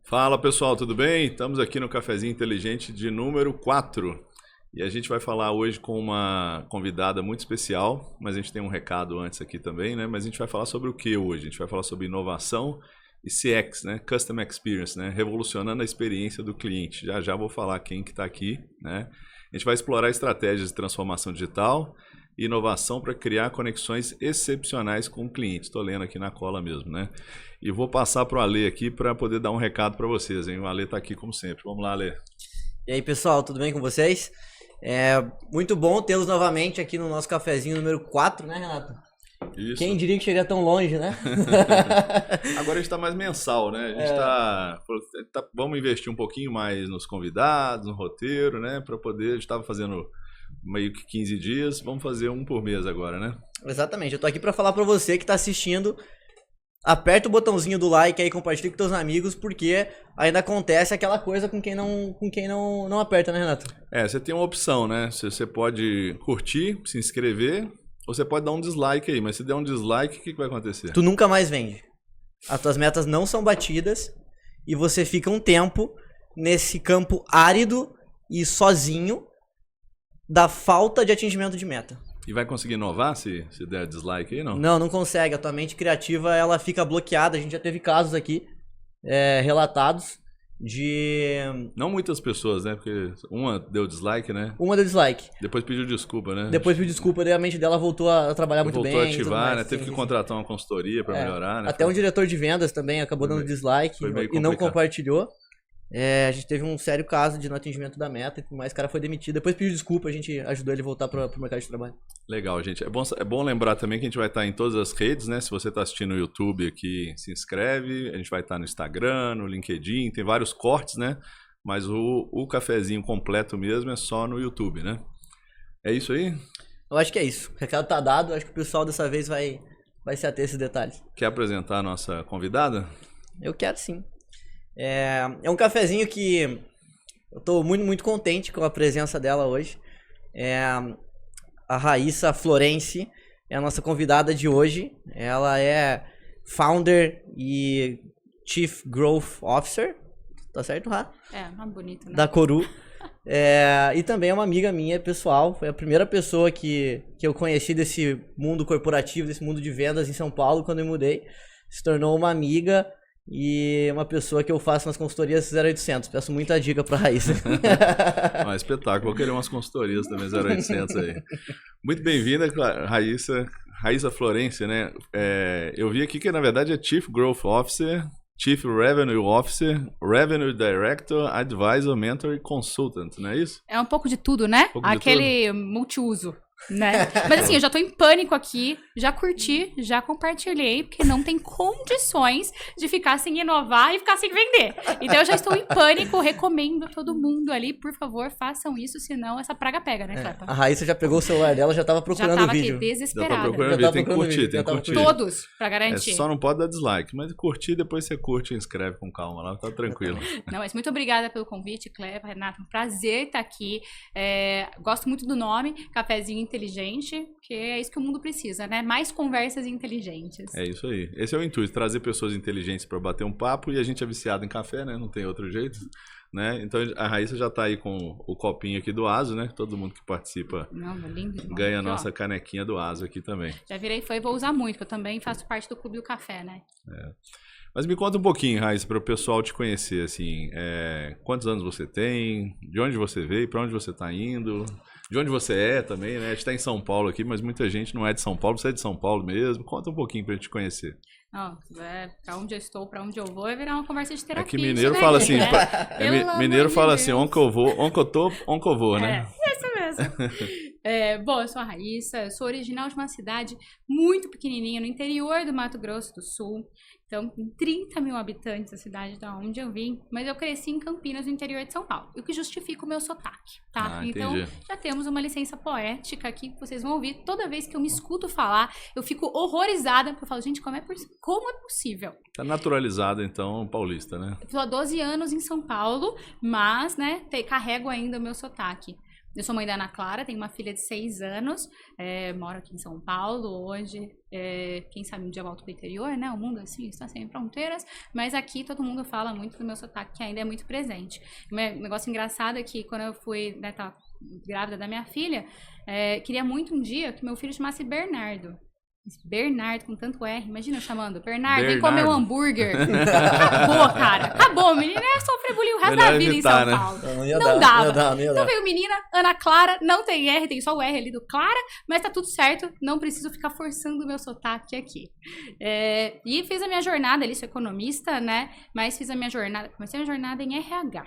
Fala pessoal, tudo bem? Estamos aqui no Cafezinho Inteligente de número 4 e a gente vai falar hoje com uma convidada muito especial, mas a gente tem um recado antes aqui também, né? Mas a gente vai falar sobre o que hoje? A gente vai falar sobre inovação e CX, né? Custom Experience, né? Revolucionando a experiência do cliente. Já já vou falar quem que está aqui, né? A gente vai explorar estratégias de transformação digital e inovação para criar conexões excepcionais com o cliente. Estou lendo aqui na cola mesmo, né? E vou passar para o Ale aqui para poder dar um recado para vocês, hein? O Ale está aqui como sempre. Vamos lá, Ale. E aí, pessoal, tudo bem com vocês? É muito bom tê-los novamente aqui no nosso cafezinho número 4, né, Renato? Isso. Quem diria que chega tão longe, né? Agora a gente está mais mensal, né? A gente vamos investir um pouquinho mais nos convidados, no roteiro, né? Para poder, a gente estava fazendo meio que 15 dias, vamos fazer um por mês agora, né? Exatamente, eu tô aqui para falar para você que está assistindo. Aperta o botãozinho do like aí, compartilha com teus amigos, porque ainda acontece aquela coisa com quem não aperta, né, Renato? Você tem uma opção, né? Você pode curtir, se inscrever, ou você pode dar um dislike aí, mas se der um dislike, o que vai acontecer? Tu nunca mais vende. As tuas metas não são batidas e você fica um tempo nesse campo árido e sozinho da falta de atingimento de meta. E vai conseguir inovar se der dislike aí, não? Não consegue. A tua mente criativa, ela fica bloqueada. A gente já teve casos aqui relatados de... Não muitas pessoas, né? Porque uma deu dislike, né? Uma deu dislike. Depois pediu desculpa, né? Depois pediu desculpa, daí a mente dela voltou a trabalhar muito bem. Voltou a ativar, né? Mais, Teve que contratar uma consultoria para melhorar, né? Até um diretor de vendas também acabou dando dislike e não compartilhou. A gente teve um sério caso de não atendimento da meta, mas o cara foi demitido. Depois pediu desculpa, a gente ajudou ele a voltar pro mercado de trabalho. Legal, gente. É bom lembrar também que a gente vai estar em todas as redes, né? Se você está assistindo no YouTube aqui, se inscreve. A gente vai estar no Instagram, no LinkedIn, tem vários cortes, né? Mas o cafezinho completo mesmo é só no YouTube, né? É isso aí? Eu acho que é isso. O recado tá dado, acho que o pessoal dessa vez vai se ater a esses detalhes. Quer apresentar a nossa convidada? Eu quero sim. É um cafezinho que eu tô muito, muito contente com a presença dela hoje. A Raíssa Florence é a nossa convidada de hoje. Ela é Founder e Chief Growth Officer. Tá certo, Rá? Nome bonito, né? Da Coru. E também é uma amiga minha, pessoal. Foi a primeira pessoa que eu conheci desse mundo corporativo, desse mundo de vendas em São Paulo, quando eu mudei. Se tornou uma amiga e uma pessoa que eu faço nas consultorias 0800. Peço muita dica pra Raíssa. Espetáculo. Vou querer umas consultorias também 0800 aí. Muito bem-vinda, Raíssa Florence, né? Eu vi aqui que na verdade é Chief Growth Officer, Chief Revenue Officer, Revenue Director, Advisor, Mentor e Consultant, não é isso? É um pouco de tudo, né? Aquele multiuso, né? Mas assim, eu já tô em pânico aqui, já curti, já compartilhei, porque não tem condições de ficar sem inovar e ficar sem vender. Então eu já estou em pânico, recomendo a todo mundo ali, por favor, façam isso, senão essa praga pega, né, Clepa? A Raíssa já pegou o celular dela, já tava procurando o vídeo. Já tava aqui desesperada. Já tá procurando vídeo, tem que curtir. Todos, pra garantir. Só não pode dar dislike, mas curtir, depois você curte e inscreve com calma lá, tá tranquilo. Não, mas muito obrigada pelo convite, Clepa, Renato, um prazer estar aqui. Gosto muito do nome, Cafezinho Inteligente, porque é isso que o mundo precisa, né? Mais conversas inteligentes. É isso aí. Esse é o intuito, trazer pessoas inteligentes para bater um papo, e a gente é viciado em café, né? Não tem outro jeito, né? Então a Raíssa já tá aí com o copinho aqui do Aso, né? Todo mundo que participa ganha a nossa canequinha do Aso aqui também. Já virei fã e vou usar muito, porque eu também faço parte do Clube do Café, né? Mas me conta um pouquinho, Raíssa, para o pessoal te conhecer, assim, quantos anos você tem, de onde você veio, para onde você está indo, de onde você é também, né? A gente está em São Paulo aqui, mas muita gente não é de São Paulo, você é de São Paulo mesmo. Conta um pouquinho para a gente te conhever. Para onde eu estou, para onde eu vou, vai virar uma conversa de terapia. É que mineiro fala assim, mineiro fala assim, onde eu vou, onde eu tô, onde eu vou, né? Isso mesmo. Bom, eu sou a Raíssa, eu sou original de uma cidade muito pequenininha, no interior do Mato Grosso do Sul. Então, tem 30 mil habitantes a cidade da onde eu vim, mas eu cresci em Campinas, no interior de São Paulo, o que justifica o meu sotaque, tá? Então, já temos uma licença poética aqui que vocês vão ouvir. Toda vez que eu me escuto falar, eu fico horrorizada, porque eu falo, gente, como é possível? Tá naturalizado, então, paulista, né? Eu tô há 12 anos em São Paulo, mas, né, carrego ainda o meu sotaque. Eu sou mãe da Ana Clara, tenho uma filha de 6 anos, moro aqui em São Paulo, hoje, quem sabe um dia eu volto pro interior, né? O mundo, assim, está sem fronteiras, mas aqui todo mundo fala muito do meu sotaque, que ainda é muito presente. Um negócio engraçado é que quando eu fui, né, tava grávida da minha filha, queria muito um dia que meu filho chamasse Bernardo. Bernardo, com tanto R, imagina eu chamando Bernardo, vem comer um hambúrguer. Acabou, cara. Acabou, menina ia sofrer bullying o resto da vida evitar, em São Paulo. Não dava. Então veio menina, Ana Clara, não tem R, tem só o R ali do Clara, mas tá tudo certo, não preciso ficar forçando o meu sotaque aqui. E fiz a minha jornada ali, sou economista, né? Mas fiz a minha jornada, comecei a minha jornada em RH.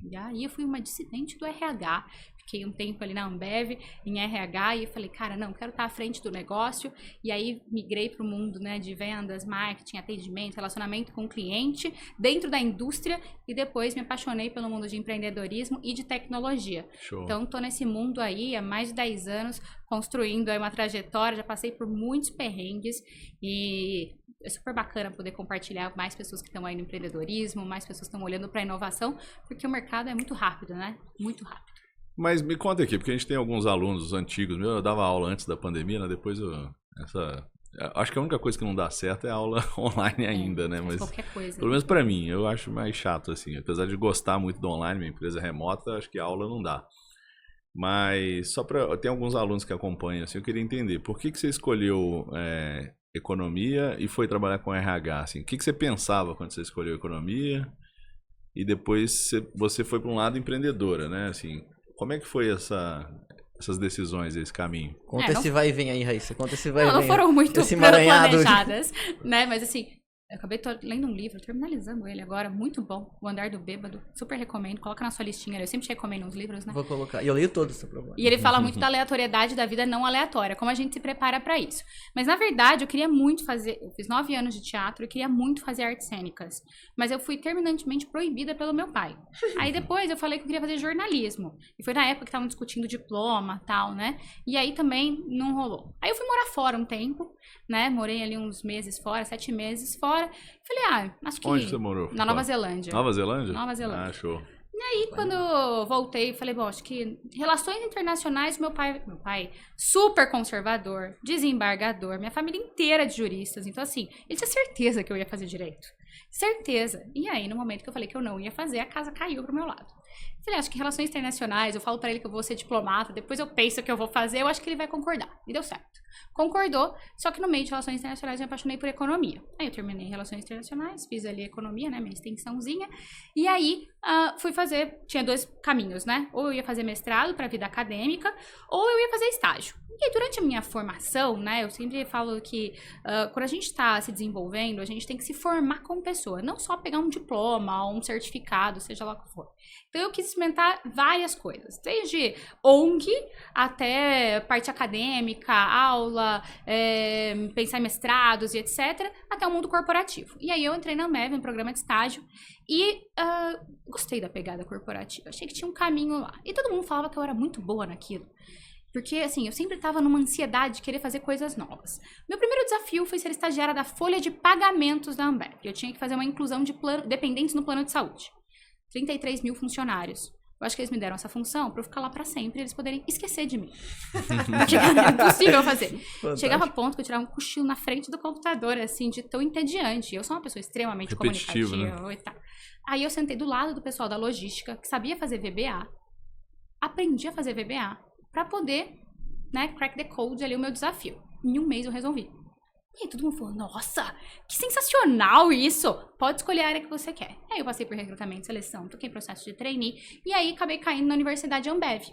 E aí eu fui uma dissidente do RH. Fiquei um tempo ali na Ambev, em RH, e eu falei, cara, não, quero estar à frente do negócio. E aí migrei para o mundo, né, de vendas, marketing, atendimento, relacionamento com o cliente, dentro da indústria, e depois me apaixonei pelo mundo de empreendedorismo e de tecnologia. Show. Então, estou nesse mundo aí há mais de 10 anos, construindo aí uma trajetória, já passei por muitos perrengues, e é super bacana poder compartilhar mais pessoas que estão aí no empreendedorismo, mais pessoas que estão olhando para a inovação, porque o mercado é muito rápido, né? Muito rápido. Mas me conta aqui, porque a gente tem alguns alunos antigos, eu dava aula antes da pandemia, né? Depois acho que a única coisa que não dá certo é a aula online ainda, né? Mas qualquer coisa. Pelo menos pra mim, eu acho mais chato, assim. Apesar de gostar muito do online, minha empresa é remota, acho que a aula não dá. Mas tem alguns alunos que acompanham, assim, eu queria entender, por que você escolheu economia e foi trabalhar com RH, assim? O que você pensava quando você escolheu economia e depois você foi para um lado empreendedora, né? Assim, como é que foi essas decisões, esse caminho? Conta esse vai e vem aí, Raíssa. Conta esse vai e vem. Não foram muito esse emaranhado. planejadas, né? Mas assim, eu acabei lendo um livro, terminalizando ele agora, muito bom, O Andar do Bêbado, super recomendo, coloca na sua listinha, eu sempre te recomendo uns livros, né? Vou colocar, e eu leio todos, se problema. E ele fala muito da aleatoriedade da vida não aleatória, como a gente se prepara pra isso. Mas na verdade, eu queria muito eu fiz 9 anos de teatro e queria muito fazer artes cênicas, mas eu fui terminantemente proibida pelo meu pai. Aí depois eu falei que eu queria fazer jornalismo, e foi na época que estavam discutindo diploma e tal, né? E aí também não rolou. Aí eu fui morar fora um tempo, né? Morei ali uns meses fora, 7 meses fora. Falei, acho que... Onde você morou? Na Nova Zelândia. Nova Zelândia? Nova Zelândia. Ah, show. E aí, quando eu voltei, falei, bom, acho que relações internacionais, meu pai super conservador, desembargador, minha família inteira de juristas. Então, assim, ele tinha certeza que eu ia fazer direito. Certeza. E aí, no momento que eu falei que eu não ia fazer, a casa caiu pro meu lado. Falei, acho que relações internacionais, eu falo pra ele que eu vou ser diplomata, depois eu penso o que eu vou fazer, eu acho que ele vai concordar. E deu certo. Concordou, só que no meio de relações internacionais eu me apaixonei por economia. Aí eu terminei relações internacionais, fiz ali economia, né, minha extensãozinha, e aí fui fazer, tinha 2 caminhos, né, ou eu ia fazer mestrado pra vida acadêmica, ou eu ia fazer estágio. E aí, durante a minha formação, né, eu sempre falo que quando a gente está se desenvolvendo, a gente tem que se formar como pessoa, não só pegar um diploma ou um certificado, seja lá o que for. Então, eu quis experimentar várias coisas, desde ONG até parte acadêmica, aula, pensar em mestrados e etc., até o mundo corporativo. E aí, eu entrei na Ambev, um programa de estágio, e gostei da pegada corporativa. Achei que tinha um caminho lá. E todo mundo falava que eu era muito boa naquilo. Porque, assim, eu sempre estava numa ansiedade de querer fazer coisas novas. Meu primeiro desafio foi ser estagiária da folha de pagamentos da Ambev. Eu tinha que fazer uma inclusão de dependentes no plano de saúde. 33 mil funcionários. Eu acho que eles me deram essa função para eu ficar lá para sempre e eles poderem esquecer de mim. Porque era impossível fazer. Fantástico. Chegava a ponto que eu tirava um cochilo na frente do computador, assim, de tão entediante. Eu sou uma pessoa extremamente comunicativa, né? E tal. Aí eu sentei do lado do pessoal da logística, que sabia fazer VBA. Aprendi a fazer VBA. Pra poder, né, crack the code ali, o meu desafio. Em um mês eu resolvi. E aí todo mundo falou, nossa, que sensacional isso! Pode escolher a área que você quer. Aí eu passei por recrutamento, seleção, toquei processo de trainee, e aí acabei caindo na Universidade Ambev.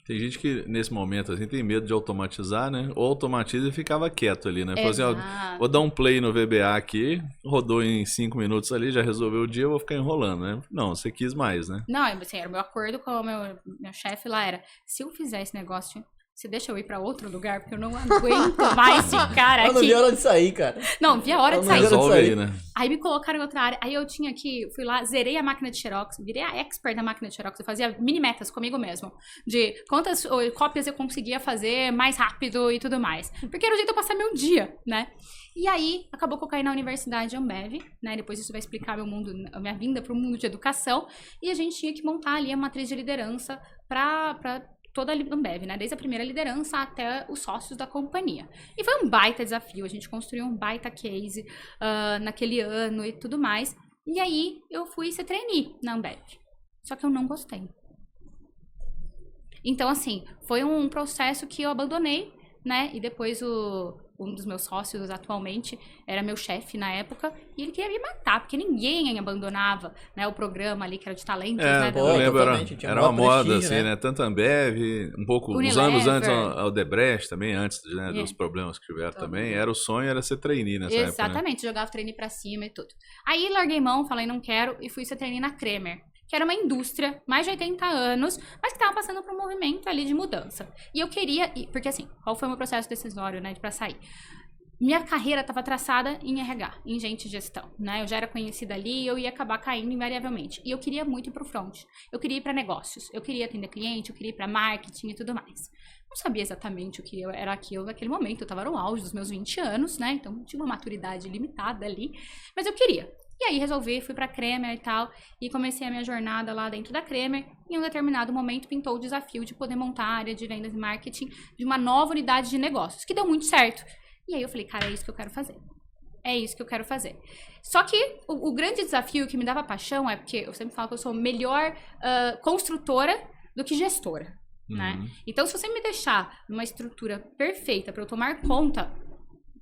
Tem gente que, nesse momento, assim, tem medo de automatizar, né? Ou automatiza e ficava quieto ali, né? Falou assim, ó, vou dar um play no VBA aqui, rodou em 5 minutos ali, já resolveu o dia, eu vou ficar enrolando, né? Não, você quis mais, né? Não, assim, era o meu acordo com o meu chefe lá, era, se eu fizer esse negócio, você deixa eu ir pra outro lugar, porque eu não aguento mais ficar aqui. Eu não vi a hora de sair, cara. Não, vi a hora de sair. Resolve aí, né? Aí me colocaram em outra área. Aí eu tinha que, fui lá, zerei a máquina de Xerox, virei a expert da máquina de Xerox. Eu fazia mini metas comigo mesmo. De quantas cópias eu conseguia fazer mais rápido e tudo mais. Porque era o jeito de eu passar meu dia, né? E aí, acabou que eu caí na Universidade Ambev, né? Depois isso vai explicar a minha vinda pro mundo de educação. E a gente tinha que montar ali a matriz de liderança pra toda a Ambev, né? Desde a primeira liderança até os sócios da companhia. E foi um baita desafio, a gente construiu um baita case naquele ano e tudo mais. E aí eu fui ser trainee na Ambev. Só que eu não gostei. Então, assim, foi um processo que eu abandonei, né? E depois um dos meus sócios atualmente era meu chefe na época e ele queria me matar, porque ninguém abandonava, né, o programa ali que era de talentos, né? Eu lembro, era uma moda, assim, né? Tanto a Ambev, um pouco, uns anos antes a Odebrecht também, antes, né, dos problemas que tiveram também, era o sonho, era ser trainee nessa época, né? Exatamente, jogava trainee pra cima e tudo. Aí larguei mão, falei não quero e fui ser trainee na Kremer, que era uma indústria, mais de 80 anos, mas que estava passando por um movimento ali de mudança. E eu queria, porque assim, qual foi o meu processo decisório, né, para sair? Minha carreira estava traçada em RH, em gente de gestão, né? Eu já era conhecida ali, eu ia acabar caindo invariavelmente. E eu queria muito ir pro front. Eu queria ir para negócios, eu queria atender cliente, eu queria ir para marketing e tudo mais. Não sabia exatamente o que era aquilo naquele momento, eu estava no auge dos meus 20 anos, né? Então tinha uma maturidade limitada ali, mas eu queria. E aí resolvi, fui pra Kremer e tal, e comecei a minha jornada lá dentro da Kremer. Em um determinado momento pintou o desafio de poder montar a área de vendas e marketing de uma nova unidade de negócios, que deu muito certo. E aí eu falei, cara, é isso que eu quero fazer. É isso que eu quero fazer. Só que o grande desafio que me dava paixão é porque eu sempre falo que eu sou melhor construtora do que gestora, né? Então, se você me deixar numa estrutura perfeita para eu tomar conta,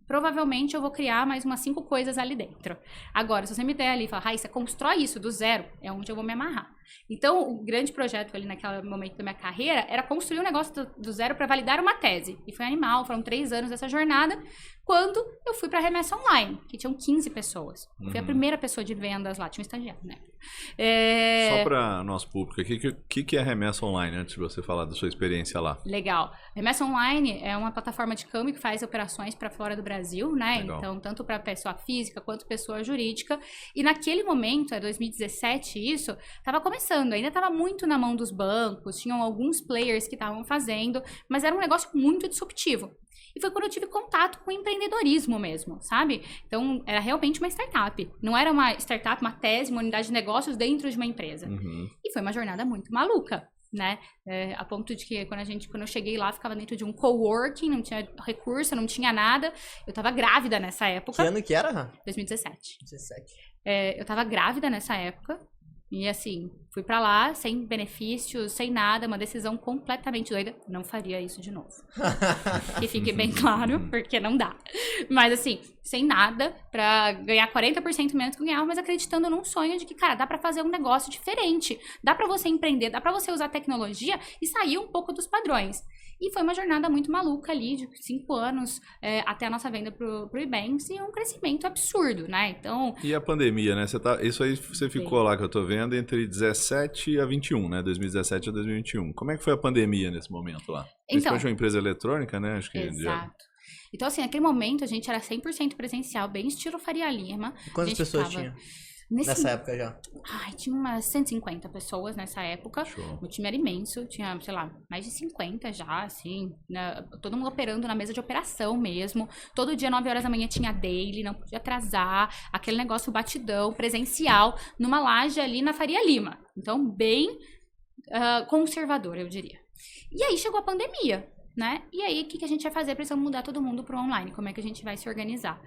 provavelmente eu vou criar mais umas 5 coisas ali dentro. Agora, se você me der ali e falar, Raíssa, constrói isso do zero, é onde eu vou me amarrar. Então, o grande projeto ali naquele momento da minha carreira era construir um negócio do zero para validar uma tese. E foi animal, foram 3 anos dessa jornada, quando eu fui para a Remessa Online, que tinham 15 pessoas. Eu fui a primeira pessoa de vendas lá, tinha um estagiário, né? Só para nosso público, o que é a Remessa Online, antes de você falar da sua experiência lá? Legal. Remessa Online é uma plataforma de câmbio que faz operações para fora do Brasil, né? Legal. Então, tanto para pessoa física quanto pessoa jurídica. E naquele momento, 2017, isso, estava começando, ainda estava muito na mão dos bancos, tinham alguns players que estavam fazendo, mas era um negócio muito disruptivo. E foi quando eu tive contato com o empreendedorismo mesmo, sabe? Então, era realmente uma startup. Não era uma startup, uma tese, uma unidade de negócios dentro de uma empresa. E foi uma jornada muito maluca, né? A ponto de que quando eu cheguei lá, ficava dentro de um coworking, não tinha recurso, não tinha nada. Eu tava grávida nessa época. Que ano que era? 2017. 17. Eu tava grávida nessa época. E assim, fui pra lá sem benefícios, sem nada, uma decisão completamente doida. Não faria isso de novo. Que fique bem claro, porque não dá. Mas assim, sem nada, pra ganhar 40% menos que eu ganhava, mas acreditando num sonho de que, cara, dá pra fazer um negócio diferente. Dá pra você empreender, dá pra você usar tecnologia e sair um pouco dos padrões. E foi uma jornada muito maluca ali, de 5 anos, até a nossa venda pro Ebanks, e um crescimento absurdo, né? Então... E a pandemia, né? Isso aí você ficou lá, que eu tô vendo, entre 17 a 21, né? 2017 a 2021. Como é que foi a pandemia nesse momento lá? Principalmente uma empresa eletrônica, né? Acho que exato. Então, assim, naquele momento a gente era 100% presencial, bem estilo Faria Lima. E quantas pessoas tinha? Nessa época já? Ai, tinha umas 150 pessoas nessa época. Show. O time era imenso, tinha, sei lá, mais de 50 já, assim, né? Todo mundo operando na mesa de operação mesmo. Todo dia, 9 horas da manhã, tinha daily, não podia atrasar. Aquele negócio batidão, presencial, numa laje ali na Faria Lima. Então, bem conservador, eu diria. E aí chegou a pandemia, né? E aí, o que a gente vai fazer? Precisamos mudar todo mundo para o online. Como é que a gente vai se organizar?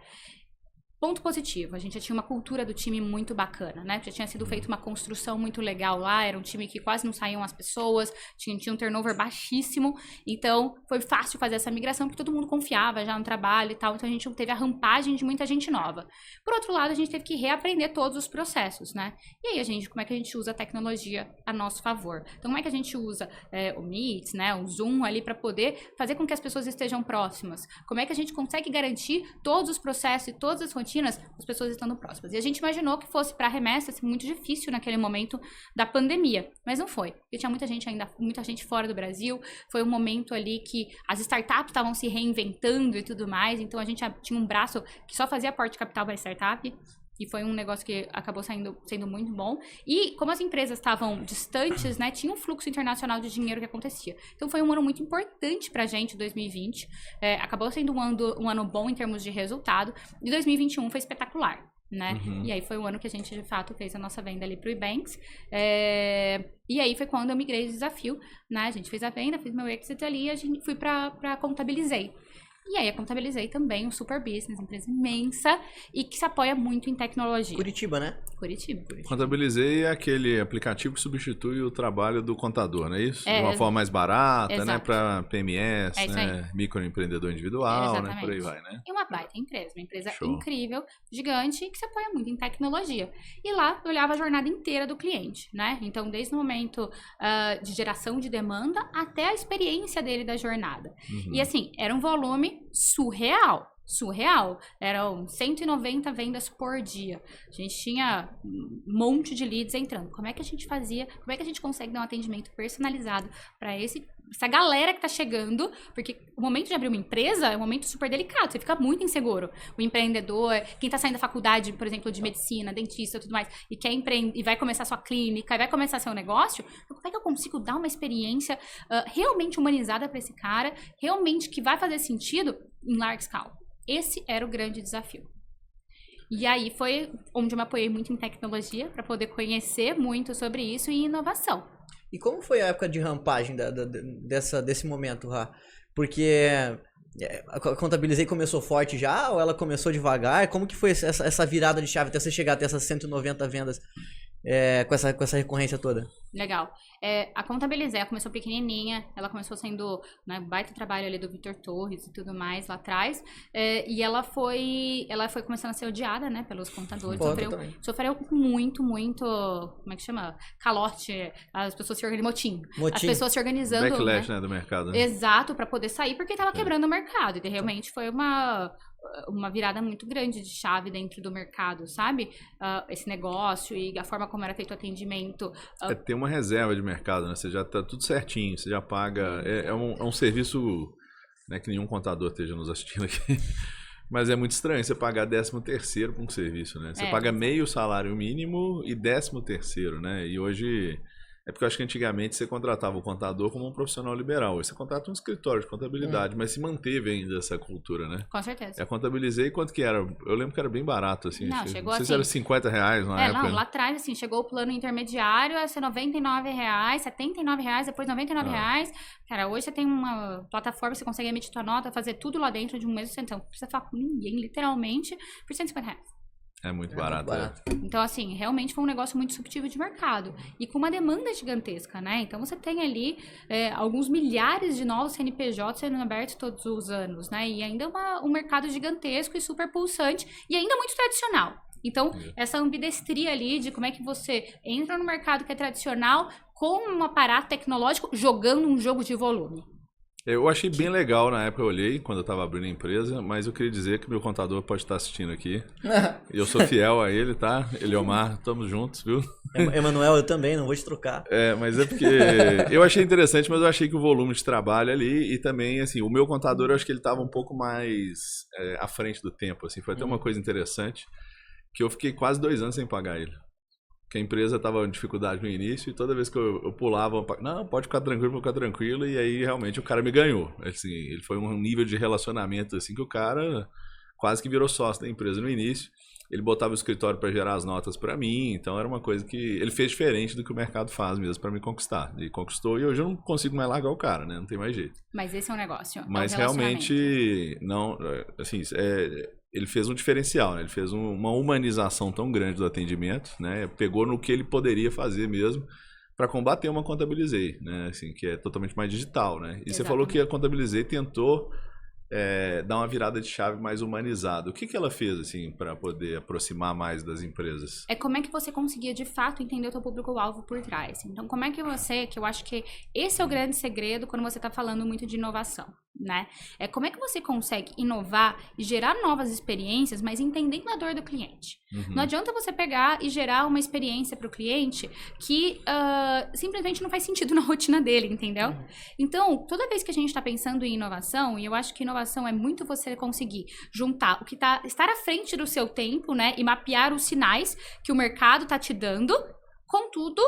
Ponto positivo, a gente já tinha uma cultura do time muito bacana, né? Já tinha sido feita uma construção muito legal lá, era um time que quase não saíam as pessoas, tinha um turnover baixíssimo, então foi fácil fazer essa migração, porque todo mundo confiava já no trabalho e tal, então a gente teve a rampagem de muita gente nova. Por outro lado, a gente teve que reaprender todos os processos, né? E aí, como é que a gente usa a tecnologia a nosso favor? Então, como é que a gente usa o Meet, né, o Zoom ali para poder fazer com que as pessoas estejam próximas? Como é que a gente consegue garantir todos os processos e todas as rotinas, as pessoas estando próximas. E a gente imaginou que fosse para a remessa assim, muito difícil naquele momento da pandemia, mas não foi. Porque tinha muita gente fora do Brasil, foi um momento ali que as startups estavam se reinventando e tudo mais, então a gente tinha um braço que só fazia aporte de capital para startup, e foi um negócio que acabou sendo muito bom. E como as empresas estavam distantes, né, tinha um fluxo internacional de dinheiro que acontecia. Então foi um ano muito importante pra gente, 2020. Acabou sendo um ano bom em termos de resultado. E 2021 foi espetacular. né? E aí foi o ano que a gente, de fato, fez a nossa venda ali pro Ebanks. E aí foi quando eu migrei de desafio, né? A gente fez a venda, fiz meu exit ali e fui pra Contabilizei. E aí, a Contabilizei também, um super business, empresa imensa e que se apoia muito em tecnologia. Curitiba, né? Curitiba. Contabilizei é aquele aplicativo que substitui o trabalho do contador, não é isso? De uma forma mais barata, né? Para PMS, né? Microempreendedor individual, né? Por aí vai, né? E uma baita empresa, uma empresa incrível, gigante, que se apoia muito em tecnologia. E lá, eu olhava a jornada inteira do cliente, né? Então, desde o momento de geração de demanda até a experiência dele da jornada. E assim, era um volume surreal. Eram 190 vendas por dia. A gente tinha um monte de leads entrando. Como é que a gente fazia? Como é que a gente consegue dar um atendimento personalizado para essa galera que tá chegando? Porque o momento de abrir uma empresa é um momento super delicado. Você fica muito inseguro. O empreendedor, quem tá saindo da faculdade, por exemplo, de medicina, dentista e tudo mais, e quer empreender, e vai começar sua clínica, e vai começar seu negócio, então, como é que eu consigo dar uma experiência realmente humanizada para esse cara, realmente que vai fazer sentido em larga escala? Esse era o grande desafio. E aí foi onde eu me apoiei muito em tecnologia para poder conhecer muito sobre isso e inovação. E como foi a época de rampagem desse momento, Rá? Porque a Contabilizei começou forte já ou ela começou devagar? Como que foi essa virada de chave até você chegar até essas 190 vendas com essa recorrência toda? Legal. A Contabilizei, ela começou pequenininha, ela começou sendo baita trabalho ali do Vitor Torres e tudo mais lá atrás, e ela foi começando a ser odiada, né, pelos contadores, sofreu muito, como é que chama? Calote, as pessoas se organizando, as pessoas se organizando. Backlash, né, do mercado. Né? Exato, para poder sair, porque tava quebrando o mercado, e realmente foi uma virada muito grande de chave dentro do mercado, sabe? Esse negócio e a forma como era feito o atendimento. Tem uma reserva de mercado, né? Você já tá tudo certinho, você já paga. É um serviço, né, que nenhum contador esteja nos assistindo aqui. Mas é muito estranho você pagar 13º por um serviço, né? Você paga meio salário mínimo e 13º, né? E hoje... É porque eu acho que antigamente você contratava o contador como um profissional liberal. Hoje você contrata um escritório de contabilidade, mas se manteve ainda essa cultura, né? Com certeza. Contabilizei quanto que era? Eu lembro que era bem barato, assim. Não, chegou não sei se era R$50 na época. Não, lá atrás, assim, chegou o plano intermediário a ser R$99, R$79, depois R$99. Cara, hoje você tem uma plataforma, você consegue emitir tua nota, fazer tudo lá dentro de um mesmo centro. Não precisa falar com ninguém, literalmente, por R$150. É muito barato. Então, assim, realmente foi um negócio muito subjetivo de mercado. E com uma demanda gigantesca, né? Então, você tem ali alguns milhares de novos CNPJs sendo abertos todos os anos, né? E ainda um mercado gigantesco e super pulsante e ainda muito tradicional. Então, essa ambidestria ali de como é que você entra no mercado que é tradicional com um aparato tecnológico jogando um jogo de volume. Eu achei bem legal na época, eu olhei quando eu estava abrindo a empresa, mas eu queria dizer que meu contador pode estar assistindo aqui. Eu sou fiel a ele, tá? Eliomar, estamos juntos, viu? Emanuel, eu também, não vou te trocar. Mas é porque eu achei interessante, mas eu achei que o volume de trabalho ali e também, assim, o meu contador, eu acho que ele estava um pouco mais à frente do tempo, assim. Foi até uma coisa interessante, que eu fiquei quase 2 anos sem pagar ele. Que a empresa estava em dificuldade no início e toda vez que eu pulava, não, pode ficar tranquilo, e aí realmente o cara me ganhou. Assim, ele foi um nível de relacionamento assim que o cara quase que virou sócio da empresa no início. Ele botava o escritório para gerar as notas para mim, então era uma coisa que ele fez diferente do que o mercado faz mesmo para me conquistar. Ele conquistou e hoje eu não consigo mais largar o cara, né? Não tem mais jeito. Mas esse é um negócio. Mas realmente, não, assim, ele fez um diferencial, né? Ele fez uma humanização tão grande do atendimento, né? Pegou no que ele poderia fazer mesmo para combater uma Contabilizei, né? Assim, que é totalmente mais digital, né? E Exatamente. Você falou que a Contabilizei tentou dar uma virada de chave mais humanizada. O que ela fez, assim, para poder aproximar mais das empresas? Como é que você conseguia, de fato, entender o teu público-alvo por trás. Então, como é que eu acho que esse é o grande segredo quando você está falando muito de inovação, né? Como é que você consegue inovar e gerar novas experiências, mas entendendo a dor do cliente. Não adianta você pegar e gerar uma experiência para o cliente que simplesmente não faz sentido na rotina dele, entendeu? Então, toda vez que a gente está pensando em inovação, e eu acho que inovação é muito você conseguir juntar o que estar à frente do seu tempo, né? E mapear os sinais que o mercado está te dando, contudo,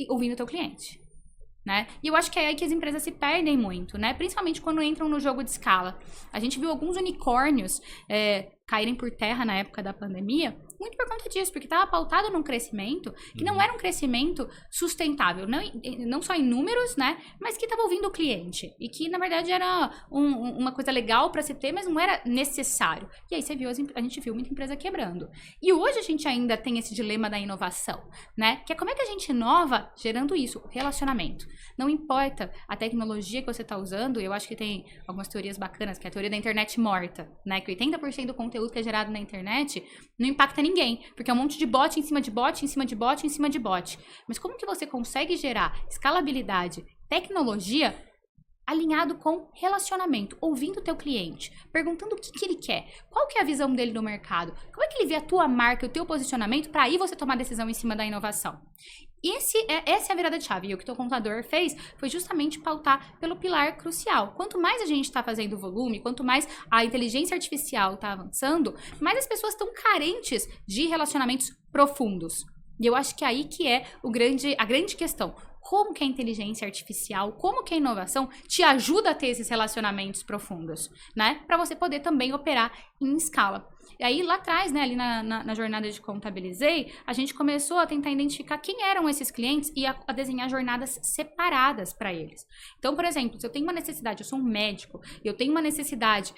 ouvindo o teu cliente. né? E eu acho que é aí que as empresas se perdem muito, né? Principalmente quando entram no jogo de escala. A gente viu alguns unicórnios caírem por terra na época da pandemia, muito por conta disso, porque estava pautado num crescimento que não era um crescimento sustentável, não só em números, né, mas que estava ouvindo o cliente, e que, na verdade, era uma coisa legal para se ter, mas não era necessário. E aí a gente viu muita empresa quebrando. E hoje a gente ainda tem esse dilema da inovação, né, que é como é que a gente inova gerando isso, relacionamento. Não importa a tecnologia que você está usando, eu acho que tem algumas teorias bacanas, que é a teoria da internet morta, né, que 80% do conteúdo que é gerado na internet não impacta ninguém, porque é um monte de bot em cima de bot, em cima de bot, em cima de bot. Mas como que você consegue gerar escalabilidade, tecnologia, alinhado com relacionamento, ouvindo o teu cliente, perguntando o que ele quer, qual que é a visão dele do mercado, como é que ele vê a tua marca, o teu posicionamento, para aí você tomar decisão em cima da inovação. Essa é a virada de chave. E o que o teu contador fez foi justamente pautar pelo pilar crucial. Quanto mais a gente está fazendo volume, quanto mais a inteligência artificial está avançando, mais as pessoas estão carentes de relacionamentos profundos. E eu acho que aí que é a grande questão. Como que a inteligência artificial, como que a inovação te ajuda a ter esses relacionamentos profundos, né? Para você poder também operar em escala. E aí, lá atrás, né, ali na jornada de Contabilizei, a gente começou a tentar identificar quem eram esses clientes e a desenhar jornadas separadas para eles. Então, por exemplo, se eu tenho uma necessidade, eu sou um médico, e eu tenho uma necessidade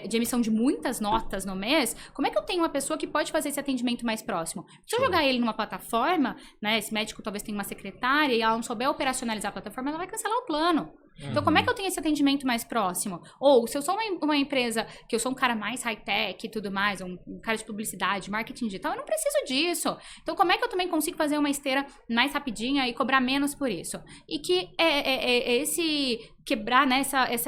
de emissão de muitas notas no mês, como é que eu tenho uma pessoa que pode fazer esse atendimento mais próximo? Se eu jogar ele numa plataforma, né, esse médico talvez tenha uma secretária e ela não souber operacionalizar a plataforma, ela vai cancelar o plano. Então, como é que eu tenho esse atendimento mais próximo? Ou, se eu sou uma empresa que eu sou um cara mais high-tech e tudo mais, um cara de publicidade, marketing digital, eu não preciso disso. Então, como é que eu também consigo fazer uma esteira mais rapidinha e cobrar menos por isso? E que esse quebrar, né,